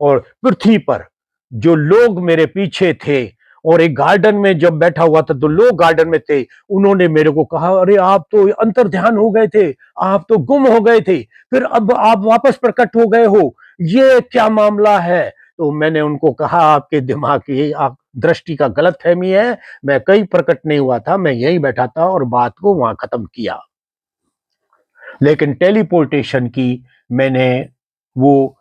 और पृथ्वी पर जो लोग मेरे पीछे थे, और एक गार्डन में जब बैठा हुआ था तो लोग गार्डन में थे, उन्होंने मेरे को कहा अरे आप तो अंतर ध्यान हो गए थे, आप तो गुम हो गए थे, फिर अब आप वापस प्रकट हो गए हो, ये क्या मामला है? तो मैंने उनको कहा आपके दिमाग की आप दृष्टि का गलत फहमी है, मैं कहीं प्रकट नहीं हुआ था, मैं यहीं बैठा था और बात को वहां खत्म किया। लेकिन टेलीपोर्टेशन की मैंने वो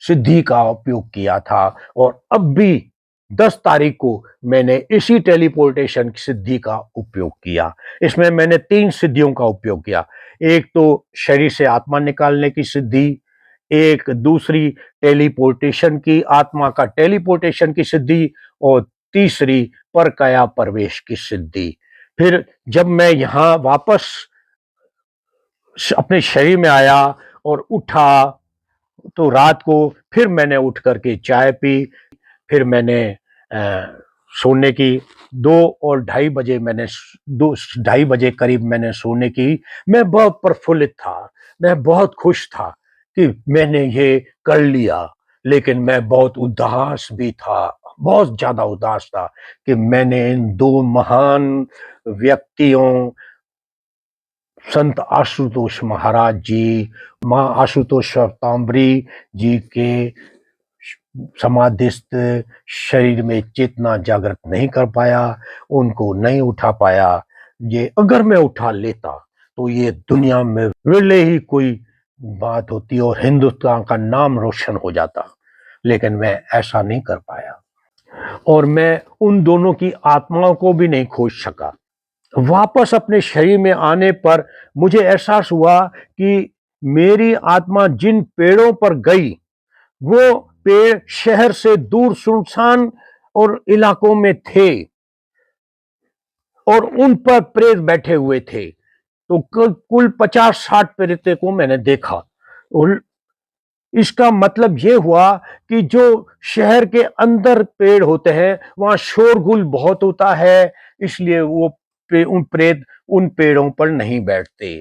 सिद्धि का उपयोग किया था, और अब भी 10 तारीख को मैंने इसी टेलीपोर्टेशन की सिद्धि का उपयोग किया। इसमें मैंने 3 सिद्धियों का उपयोग किया। एक तो शरीर से आत्मा निकालने की सिद्धि, एक दूसरी टेलीपोर्टेशन की, आत्मा का टेलीपोर्टेशन की सिद्धि, और तीसरी परकाया प्रवेश की सिद्धि। फिर जब मैं यहाँ वापस अपने शरीर में आया और उठा, तो रात को फिर मैंने उठ करके चाय पी। फिर मैंने सोने की 2 और ढाई बजे मैंने 2 ढाई बजे करीब मैंने सोने की। मैं बहुत प्रफुल्लित था, मैं बहुत खुश था कि मैंने ये कर लिया। लेकिन मैं बहुत उदास भी था, बहुत ज्यादा उदास था कि मैंने इन दो महान व्यक्तियों, संत आशुतोष महाराज जी, माँ आशुतोष तांबरी जी के समाधिस्थ शरीर में चेतना जागृत नहीं कर पाया, उनको नहीं उठा पाया। ये अगर मैं उठा लेता तो ये दुनिया में विरले ही कोई बात होती और हिंदुस्तान का नाम रोशन हो जाता। लेकिन मैं ऐसा नहीं कर पाया, और मैं उन दोनों की आत्माओं को भी नहीं खोज सका। वापस अपने शरीर में आने पर मुझे एहसास हुआ कि मेरी आत्मा जिन पेड़ों पर गई, वो पेड़ शहर से दूर सुनसान और इलाकों में थे, और उन पर प्रेत बैठे हुए थे। तो कुल 50-60 प्रेतों को मैंने देखा। और इसका मतलब ये हुआ कि जो शहर के अंदर पेड़ होते हैं वहां शोरगुल बहुत होता है, इसलिए वो उन प्रेत उन पेड़ों पर नहीं बैठते।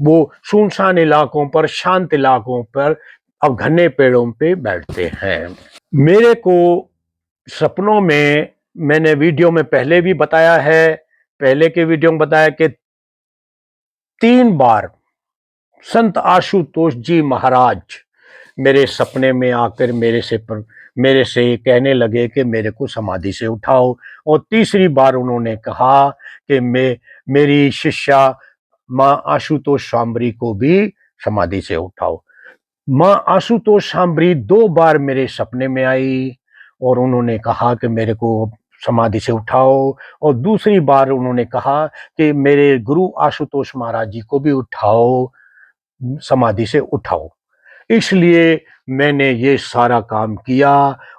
वो सुनसान इलाकों पर, शांत इलाकों पर, अब घने पेड़ों पे बैठते हैं। मेरे को सपनों में, मैंने वीडियो में पहले भी बताया है, पहले के वीडियो में बताया कि 3 बार संत आशुतोष जी महाराज मेरे सपने में आकर मेरे से कहने लगे कि मेरे को समाधि से उठाओ। और तीसरी बार उन्होंने कहा कि मेरी शिष्या माँ आशुतोष शांबरी को भी समाधि से उठाओ। माँ आशुतोष शांबरी 2 बार मेरे सपने में आई और उन्होंने कहा कि मेरे को समाधि से उठाओ, और दूसरी बार उन्होंने कहा कि मेरे गुरु आशुतोष महाराज जी को भी उठाओ, समाधि से उठाओ। इसलिए मैंने ये सारा काम किया।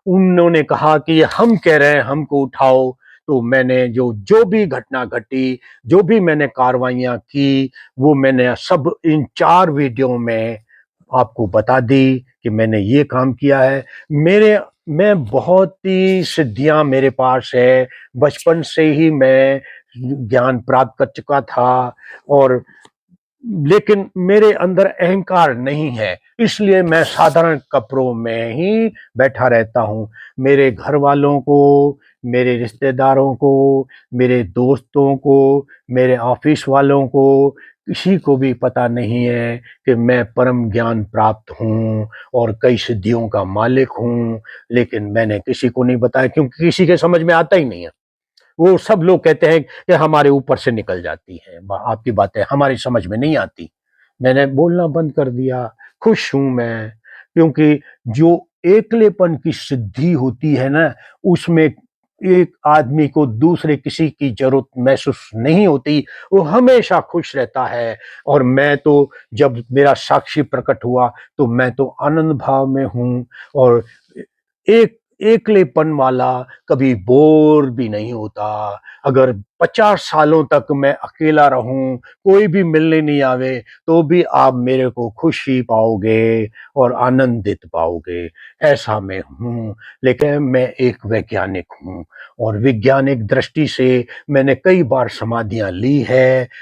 उन्होंने कहा कि हम कह रहे हैं हमको उठाओ, तो मैंने जो जो भी घटना घटी, जो भी मैंने कार्रवाइयां की, वो मैंने सब इन 4 वीडियो में आपको बता दी कि मैंने ये काम किया है। मैं बहुत ही सिद्धियां मेरे पास है, बचपन से ही मैं ज्ञान प्राप्त कर चुका था, और लेकिन मेरे अंदर अहंकार नहीं है, इसलिए मैं साधारण कपड़ों में ही बैठा रहता हूँ। मेरे घर वालों को, मेरे रिश्तेदारों को, मेरे दोस्तों को, मेरे ऑफिस वालों को, किसी को भी पता नहीं है कि मैं परम ज्ञान प्राप्त हूँ और कई सिद्धियों का मालिक हूँ। लेकिन मैंने किसी को नहीं बताया, क्योंकि किसी के समझ में आता ही नहीं है। वो सब लोग कहते हैं कि हमारे ऊपर से निकल जाती है, आपकी बातें हमारी समझ में नहीं आती। मैंने बोलना बंद कर दिया। खुश हूं मैं, क्योंकि जो एकलेपन की सिद्धि होती है ना, उसमें एक आदमी को दूसरे किसी की जरूरत महसूस नहीं होती, वो हमेशा खुश रहता है। और मैं तो, जब मेरा साक्षी प्रकट हुआ, तो मैं तो आनंद भाव में हूँ, और एक एकलेपन वाला कभी बोर भी नहीं होता। अगर 50 सालों तक मैं अकेला रहूं, कोई भी मिलने नहीं आवे, तो भी आप मेरे को खुशी पाओगे और आनंदित पाओगे, ऐसा मैं हूं। लेकिन मैं एक वैज्ञानिक हूं, और वैज्ञानिक दृष्टि से मैंने कई बार समाधियां ली है।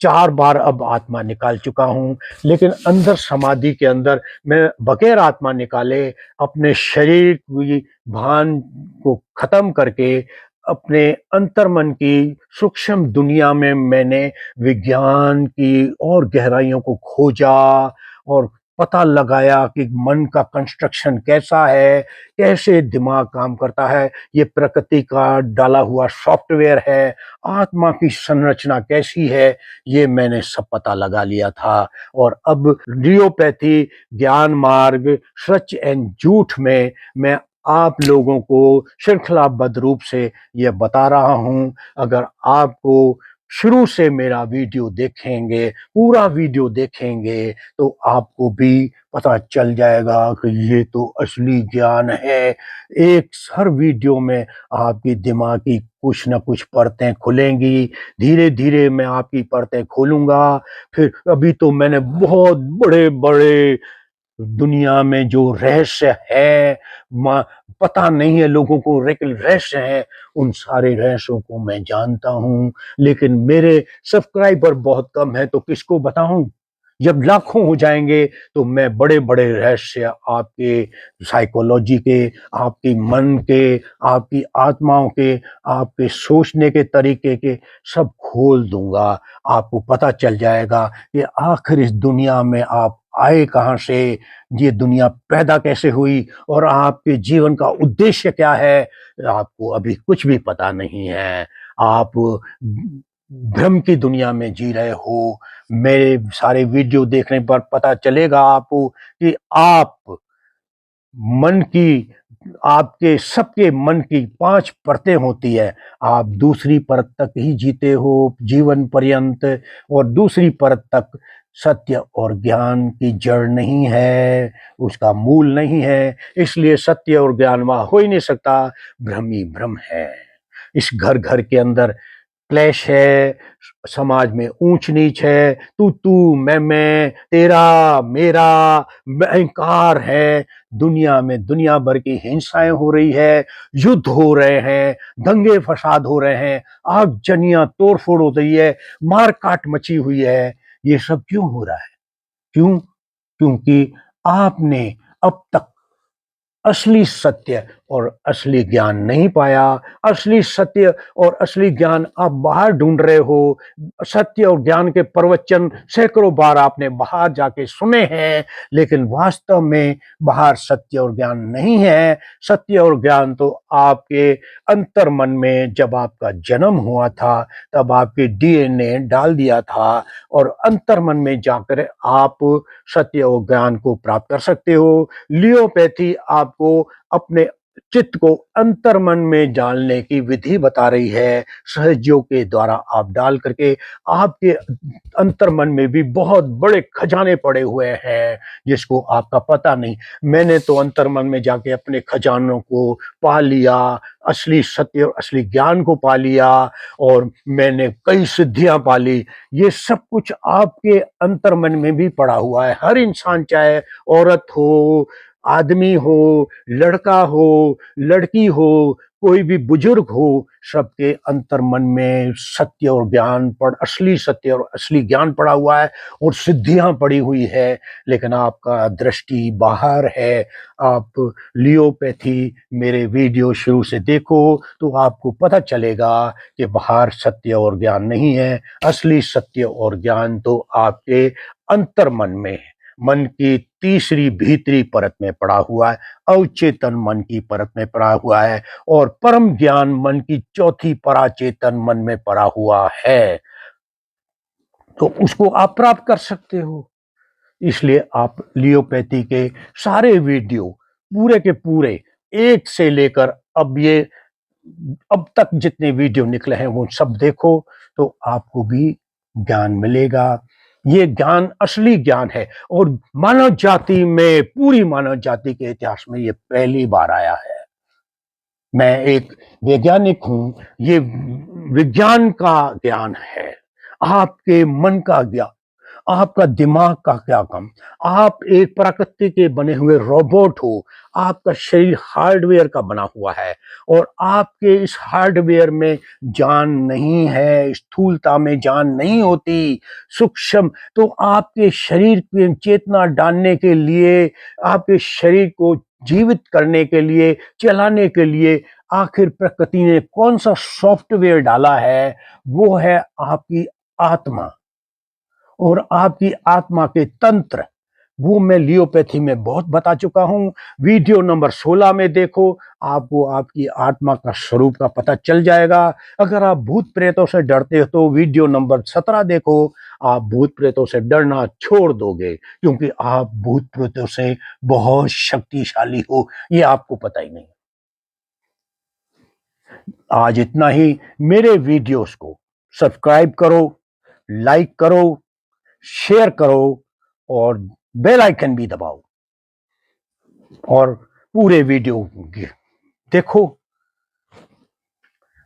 4 बार अब आत्मा निकाल चुका हूं, लेकिन अंदर समाधि के अंदर मैं बगैर आत्मा निकाले अपने शरीर की भान को खत्म करके अपने अंतर्मन की सूक्ष्म दुनिया में मैंने विज्ञान की और गहराइयों को खोजा, और पता लगाया कि मन का कंस्ट्रक्शन कैसा है, कैसे दिमाग काम करता है, ये प्रकृति का डाला हुआ सॉफ्टवेयर है, आत्मा की संरचना कैसी है, ये मैंने सब पता लगा लिया था। और अब रियोपैथी, ज्ञान मार्ग, सच एंड झूठ में मैं आप लोगों को श्रृंखलाबद्ध रूप से यह बता रहा हूं। अगर आपको शुरू से मेरा वीडियो देखेंगे, पूरा वीडियो देखेंगे तो आपको भी पता चल जाएगा कि ये तो असली ज्ञान है। एक हर वीडियो में आपकी दिमाग की कुछ न कुछ परतें खुलेंगी, धीरे-धीरे मैं आपकी परतें खोलूँगा, फिर अभी तो मैंने बहुत बड़े-बड़े दुनिया में जो रहस्य है, पता नहीं है लोगों को, लेकिन रहस्य है, उन सारे रहस्यों को मैं जानता हूँ। लेकिन मेरे सब्सक्राइबर बहुत कम है तो किसको बताऊं। जब लाखों हो जाएंगे तो मैं बड़े बड़े रहस्य आपके साइकोलॉजी के, आपके मन के, आपकी आत्माओं के, आपके सोचने के तरीके के सब खोल दूंगा। आपको पता चल जाएगा कि आखिर इस दुनिया में आप आए कहाँ से, ये दुनिया पैदा कैसे हुई और आपके जीवन का उद्देश्य क्या है। आपको अभी कुछ भी पता नहीं है। आप भ्रम की दुनिया में जी रहे हो। मेरे सारे वीडियो देखने पर पता चलेगा आपको कि आप मन की, आपके सबके मन की 5 परतें होती है। आप दूसरी परत तक ही जीते हो जीवन पर्यंत, और दूसरी परत तक सत्य और ज्ञान की जड़ नहीं है, उसका मूल नहीं है। इसलिए सत्य और ज्ञान वहाँ हो ही नहीं सकता, भ्रम ही भ्रम है। इस घर-घर के अंदर क्लेश है, समाज में ऊंच-नीच है, तू, मैं, तेरा, मेरा, अहंकार है। दुनिया में दुनिया भर की हिंसाएं हो रही है, युद्ध हो रहे हैं, दंगे फसाद हो रहे हैं, आगजनियां तोड़-फोड़ हो रही है, मार-काट मची हुई है। ये सब क्यों हो रहा है? क्यों? क्योंकि आपने अब तक असली सत्य और असली ज्ञान नहीं पाया। असली सत्य और असली ज्ञान आप बाहर ढूंढ रहे हो। सत्य और ज्ञान के प्रवचन सैकड़ों बार आपने बाहर जाके सुने हैं, लेकिन वास्तव में बाहर सत्य और ज्ञान नहीं है। सत्य और ज्ञान तो आपके अंतर मन में जब आपका जन्म हुआ था, तब आपके डीएनए डाल दिया था, और अंतर मन में जाकर आप सत्य और ज्ञान को प्राप्त कर सकते हो। लियोपैथी आपको अपने चित्त को अंतर मन में डालने की विधि बता रही है। सहजयोग के द्वारा आप डाल करके, आपके अंतर मन में भी बहुत बड़े खजाने पड़े हुए हैं जिसको आपका पता नहीं। मैंने तो अंतर मन में जाके अपने खजानों को पा लिया, असली सत्य और असली ज्ञान को पा लिया, और मैंने कई सिद्धियां पा ली। ये सब कुछ आपके अंतर मन में भी पड़ा हुआ है। हर इंसान, चाहे औरत हो, आदमी हो, लड़का हो, लड़की हो, कोई भी बुजुर्ग हो, सबके अंतर मन में सत्य और ज्ञान पड़ असली सत्य और असली ज्ञान पड़ा हुआ है, और सिद्धियां पड़ी हुई है। लेकिन आपका दृष्टि बाहर है। आप लियोपैथी मेरे वीडियो शुरू से देखो तो आपको पता चलेगा कि बाहर सत्य और ज्ञान नहीं है। असली सत्य और ज्ञान तो आपके अंतर मन में है। मन की तीसरी भीतरी परत में पड़ा हुआ है, अवचेतन मन की परत में पड़ा हुआ है, और परम ज्ञान मन की चौथी पराचेतन मन में पड़ा हुआ है। तो उसको आप प्राप्त कर सकते हो। इसलिए आप लियोपैथी के सारे वीडियो पूरे के पूरे, एक से लेकर अब तक जितने वीडियो निकले हैं वो सब देखो, तो आपको भी ज्ञान मिलेगा। ये ज्ञान असली ज्ञान है, और मानव जाति में, पूरी मानव जाति के इतिहास में ये पहली बार आया है। मैं एक वैज्ञानिक हूं, ये विज्ञान का ज्ञान है। आपके मन का ज्ञान, आपका दिमाग का क्या काम। आप एक प्रकृति के बने हुए रोबोट हो। आपका शरीर हार्डवेयर का बना हुआ है, और आपके इस हार्डवेयर में जान नहीं है, स्थूलता में जान नहीं होती, सूक्ष्म। तो आपके शरीर की चेतना डालने के लिए, आपके शरीर को जीवित करने के लिए, चलाने के लिए, आखिर प्रकृति ने कौन सा सॉफ्टवेयर डाला है? वो है आपकी आत्मा, और आपकी आत्मा के तंत्र। वो मैं लियोपैथी में बहुत बता चुका हूँ। वीडियो नंबर 16 में देखो, आपको आपकी आत्मा का स्वरूप का पता चल जाएगा। अगर आप भूत प्रेतों से डरते हो तो वीडियो नंबर 17 देखो, आप भूत प्रेतों से डरना छोड़ दोगे, क्योंकि आप भूत प्रेतों से बहुत शक्तिशाली हो, ये आपको पता ही नहीं। आज इतना ही। मेरे वीडियोस को सब्सक्राइब करो, लाइक करो, शेयर करो और बेल आइकन भी दबाओ और पूरे वीडियो देखो।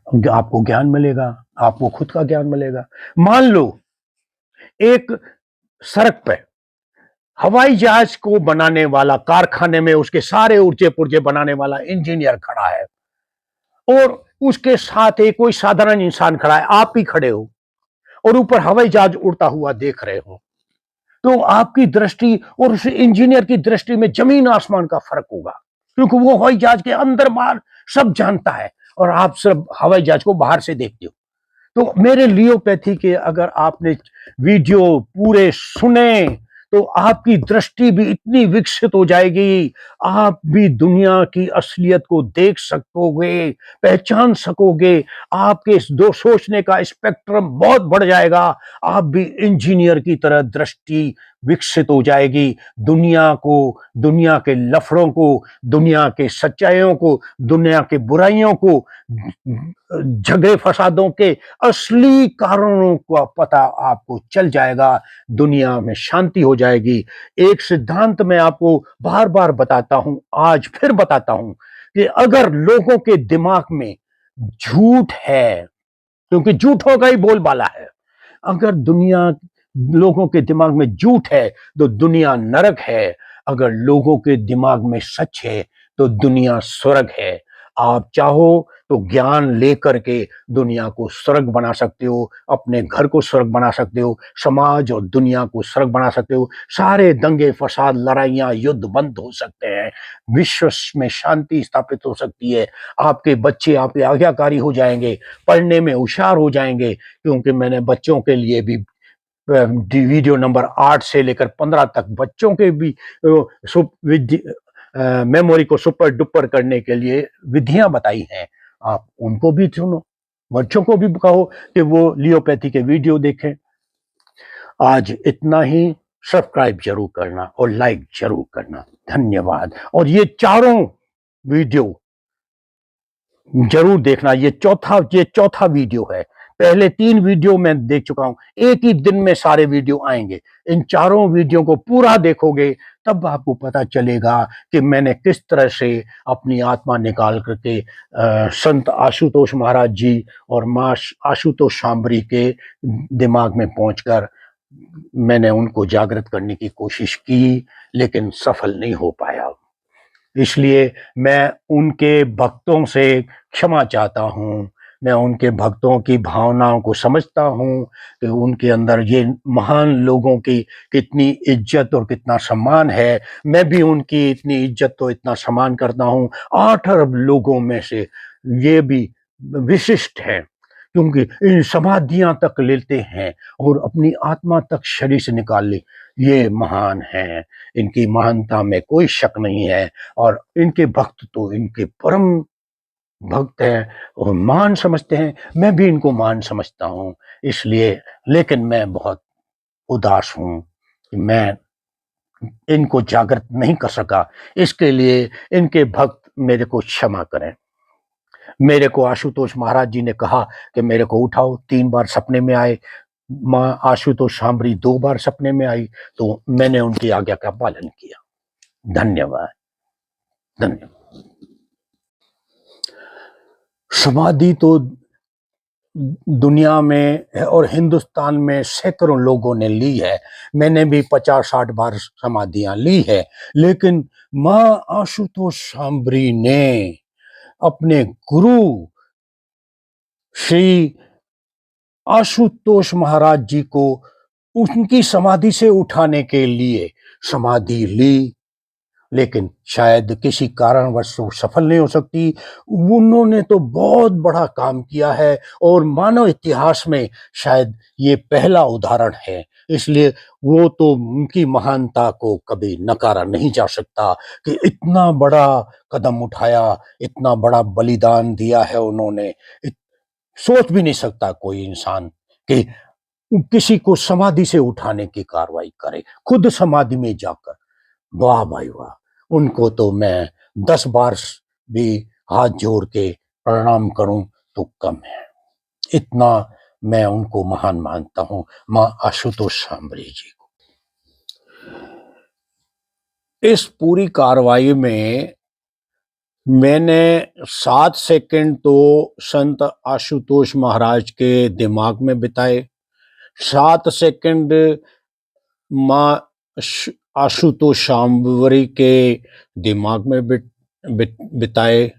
आपको ज्ञान मिलेगा, आपको खुद का ज्ञान मिलेगा। मान लो एक सड़क पे हवाई जहाज को बनाने वाला, कारखाने में उसके सारे ऊर्जे पुर्जे बनाने वाला इंजीनियर खड़ा है और उसके साथ एक कोई साधारण इंसान खड़ा है, आप ही खड़े हो और ऊपर हवाई जहाज उड़ता हुआ देख रहे हो, तो आपकी दृष्टि और उस इंजीनियर की दृष्टि में जमीन आसमान का फर्क होगा, क्योंकि वो हवाई जहाज के अंदर बाहर सब जानता है और आप सिर्फ हवाई जहाज को बाहर से देखते हो। तो मेरे लियोपैथी के अगर आपने वीडियो पूरे सुने तो आपकी दृष्टि भी इतनी विकसित हो जाएगी, आप भी दुनिया की असलियत को देख सकोगे, पहचान सकोगे, आपके दो सोचने का स्पेक्ट्रम बहुत बढ़ जाएगा, आप भी इंजीनियर की तरह दृष्टि विकसित हो जाएगी। दुनिया को, दुनिया के लफड़ों को, दुनिया के सच्चाइयों को, दुनिया के बुराइयों को, झगड़े फसादों के असली कारणों का पता आपको चल जाएगा, दुनिया में शांति हो जाएगी। एक सिद्धांत मैं आपको बार बार बताता हूं, आज फिर बताता हूं कि अगर लोगों के दिमाग में झूठ है, क्योंकि झूठ होगा ही बोलबाला है, अगर दुनिया लोगों के दिमाग में झूठ है तो दुनिया नरक है, अगर लोगों के दिमाग में सच है तो दुनिया स्वर्ग है। आप चाहो तो ज्ञान लेकर के दुनिया को स्वर्ग बना सकते हो, अपने घर को स्वर्ग बना सकते हो, समाज और दुनिया को स्वर्ग बना सकते हो, सारे दंगे फसाद लड़ाइयां युद्ध बंद हो सकते हैं, विश्व में शांति स्थापित हो सकती है, आपके बच्चे आपके आज्ञाकारी हो जाएंगे, पढ़ने में होशियार हो जाएंगे, क्योंकि मैंने बच्चों के लिए भी वीडियो नंबर 8 से लेकर 15 तक बच्चों के भी मेमोरी को सुपर डुपर करने के लिए विधियां बताई हैं, आप उनको भी सुनो, बच्चों को भी कहो कि वो लियोपैथी के वीडियो देखें। आज इतना ही, सब्सक्राइब जरूर करना और लाइक जरूर करना, धन्यवाद। और ये चारों वीडियो जरूर देखना, ये चौथा वीडियो है, पहले 3 वीडियो मैं देख चुका हूं, एक ही दिन में सारे वीडियो आएंगे, इन चारों वीडियो को पूरा देखोगे तब आपको पता चलेगा कि मैंने किस तरह से अपनी आत्मा निकाल करके संत आशुतोष महाराज जी और मां आशुतोष शांबरी के दिमाग में पहुंचकर मैंने उनको जागृत करने की कोशिश की, लेकिन सफल नहीं हो पाया। इसलिए मैं उनके भक्तों से क्षमा चाहता हूँ, मैं उनके भक्तों की भावनाओं को समझता हूँ कि उनके अंदर ये महान लोगों की कितनी इज्जत और कितना सम्मान है, मैं भी उनकी इतनी इज्जत और इतना सम्मान करता हूँ। 8 अरब लोगों में से ये भी विशिष्ट हैं, क्योंकि इन समाधियां तक लेते हैं और अपनी आत्मा तक शरीर से निकाल ले, ये महान हैं, इनकी महानता में कोई शक नहीं है। और इनके भक्त तो इनके परम भक्त हैं और महान समझते हैं, मैं भी इनको महान समझता हूँ। इसलिए, लेकिन मैं बहुत उदास हूँ कि मैं इनको जागृत नहीं कर सका, इसके लिए इनके भक्त मेरे को क्षमा करें। मेरे को आशुतोष महाराज जी ने कहा कि मेरे को उठाओ, 3 बार सपने में आए, मां आशुतोष शांबरी 2 बार सपने में आई, तो मैंने उनकी आज्ञा का पालन किया। धन्यवाद, धन्यवाद। समाधि तो दुनिया में और हिंदुस्तान में सैकड़ों लोगों ने ली है, मैंने भी 50-60 बार समाधियां ली है, लेकिन मां आशुतोष शांबरी ने अपने गुरु श्री आशुतोष महाराज जी को उनकी समाधि से उठाने के लिए समाधि ली, लेकिन शायद किसी कारणवश वो सफल नहीं हो सकती। उन्होंने तो बहुत बड़ा काम किया है और मानव इतिहास में शायद ये पहला उदाहरण है, इसलिए वो तो उनकी महानता को कभी नकारा नहीं जा सकता कि इतना बड़ा कदम उठाया, इतना बड़ा बलिदान दिया है उन्होंने। सोच भी नहीं सकता कोई इंसान कि किसी को समाधि से उठाने की कार्रवाई करे, खुद समाधि में जाकर। वाह भाई वाह, उनको तो मैं 10 बार भी हाथ जोड़ के प्रणाम करूं तो कम है। इतना मैं उनको महान मानता हूं, मां आशुतोष शांभरी जी को। इस पूरी कार्रवाई में मैंने 7 सेकंड तो संत आशुतोष महाराज के दिमाग में बिताए, 7 सेकंड मां आशुतोष शांभरी के दिमाग में बिताए।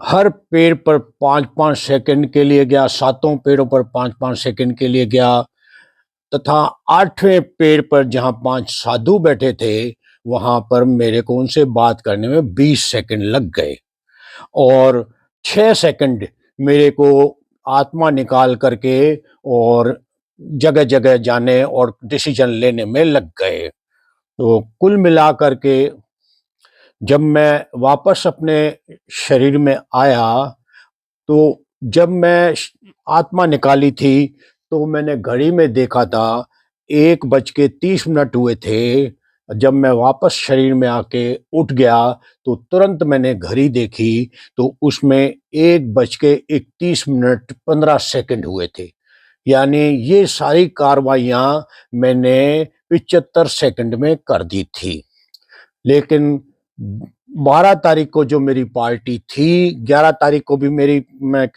हर पेड़ पर 5-5 सेकंड के लिए गया, 7 पेड़ों पर 5-5 सेकंड के लिए गया, तथा 8वें पेड़ पर जहां 5 साधु बैठे थे वहां पर मेरे को उनसे बात करने में 20 सेकंड लग गए और 6 सेकंड मेरे को आत्मा निकाल करके और जगह जगह जाने और डिसीजन लेने में लग गए। तो कुल मिलाकर के जब मैं वापस अपने शरीर में आया तो जब मैं आत्मा निकाली थी तो मैंने घड़ी में देखा था 1:30 हुए थे। जब मैं वापस शरीर में आके उठ गया तो तुरंत मैंने घड़ी देखी तो उसमें 1:31:15 हुए थे। यानी ये सारी कार्रवाइयां मैंने 75 सेकंड में कर दी थी। लेकिन 12 तारीख को जो मेरी पार्टी थी, 11 तारीख को भी मैं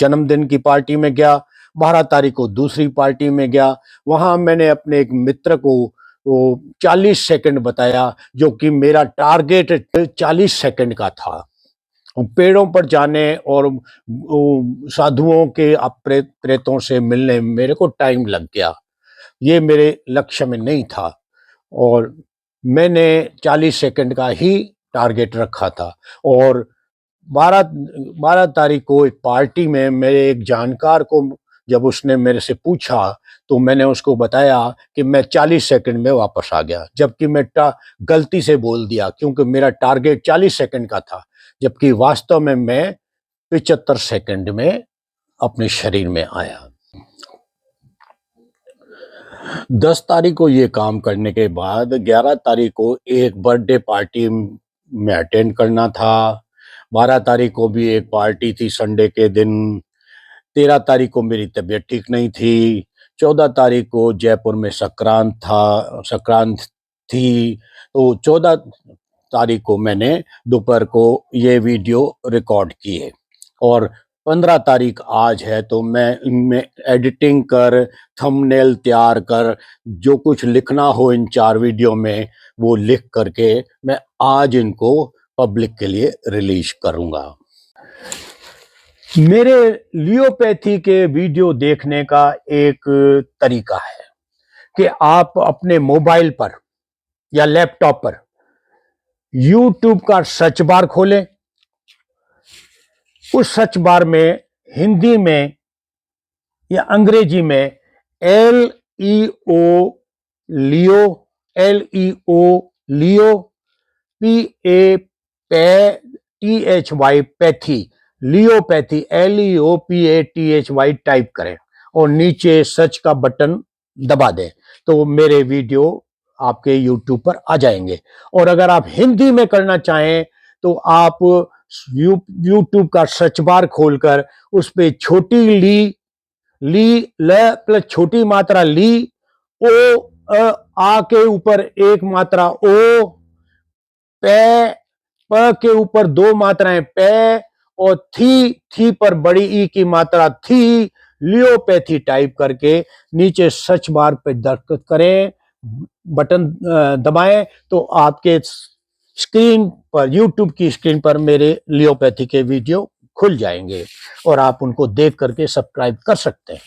जन्मदिन की पार्टी में गया, 12 तारीख को दूसरी पार्टी में गया। वहां मैंने अपने एक मित्र को 40 सेकंड बताया, जो कि मेरा टारगेट 40 सेकंड का था। पेड़ों पर जाने और साधुओं के प्रेतों से मिलने में मेरे को टाइम लग गया। ये मेरे लक्ष्य में नहीं था और मैंने 40 सेकंड का ही टारगेट रखा था। और 12 तारीख को एक पार्टी में मेरे एक जानकार को जब उसने मेरे से पूछा तो मैंने उसको बताया कि मैं 40 सेकंड में वापस आ गया, जबकि मैं गलती से बोल दिया क्योंकि मेरा टारगेट 40 सेकंड का था, जबकि वास्तव में मैं 75 सेकंड में अपने शरीर में आया। 10 तारीख को ये काम करने के बाद 11 तारीख को एक बर्थडे पार्टी में अटेंड करना था। 12 तारीख को भी एक पार्टी थी संडे के दिन। 13 तारीख को मेरी तबीयत ठीक नहीं थी। 14 तारीख को जयपुर में संक्रांत थी। तो 14 तारीख को मैंने दोपहर को ये वीडियो रिकॉर्ड किए और 15 तारीख आज है तो मैं इनमें एडिटिंग कर, थंबनेल तैयार कर, जो कुछ लिखना हो इन 4 वीडियो में वो लिख करके मैं आज इनको पब्लिक के लिए रिलीज करूंगा। मेरे लियोपैथी के वीडियो देखने का एक तरीका है कि आप अपने मोबाइल पर या लैपटॉप पर YouTube का सर्च बार खोलें। उस सर्च बार में हिंदी में या अंग्रेजी में LEO लियो, PATHY पैथी, लियोपैथी LEOPATHY टाइप करें और नीचे सर्च का बटन दबा दें तो मेरे वीडियो आपके YouTube पर आ जाएंगे। और अगर आप हिंदी में करना चाहें तो आप YouTube का सर्च बार खोलकर उस पे छोटी ली ल प्लस छोटी मात्रा ली, ओ आ के ऊपर एक मात्रा ओ, प के ऊपर 2 मात्राएं पे और थी पर बड़ी ई की मात्रा थी, लियोपैथी टाइप करके नीचे सर्च बार पे दस्तखत करें, बटन दबाएं तो आपके स्क्रीन पर, YouTube की स्क्रीन पर मेरे लियोपैथी के वीडियो खुल जाएंगे और आप उनको देख करके सब्सक्राइब कर सकते हैं।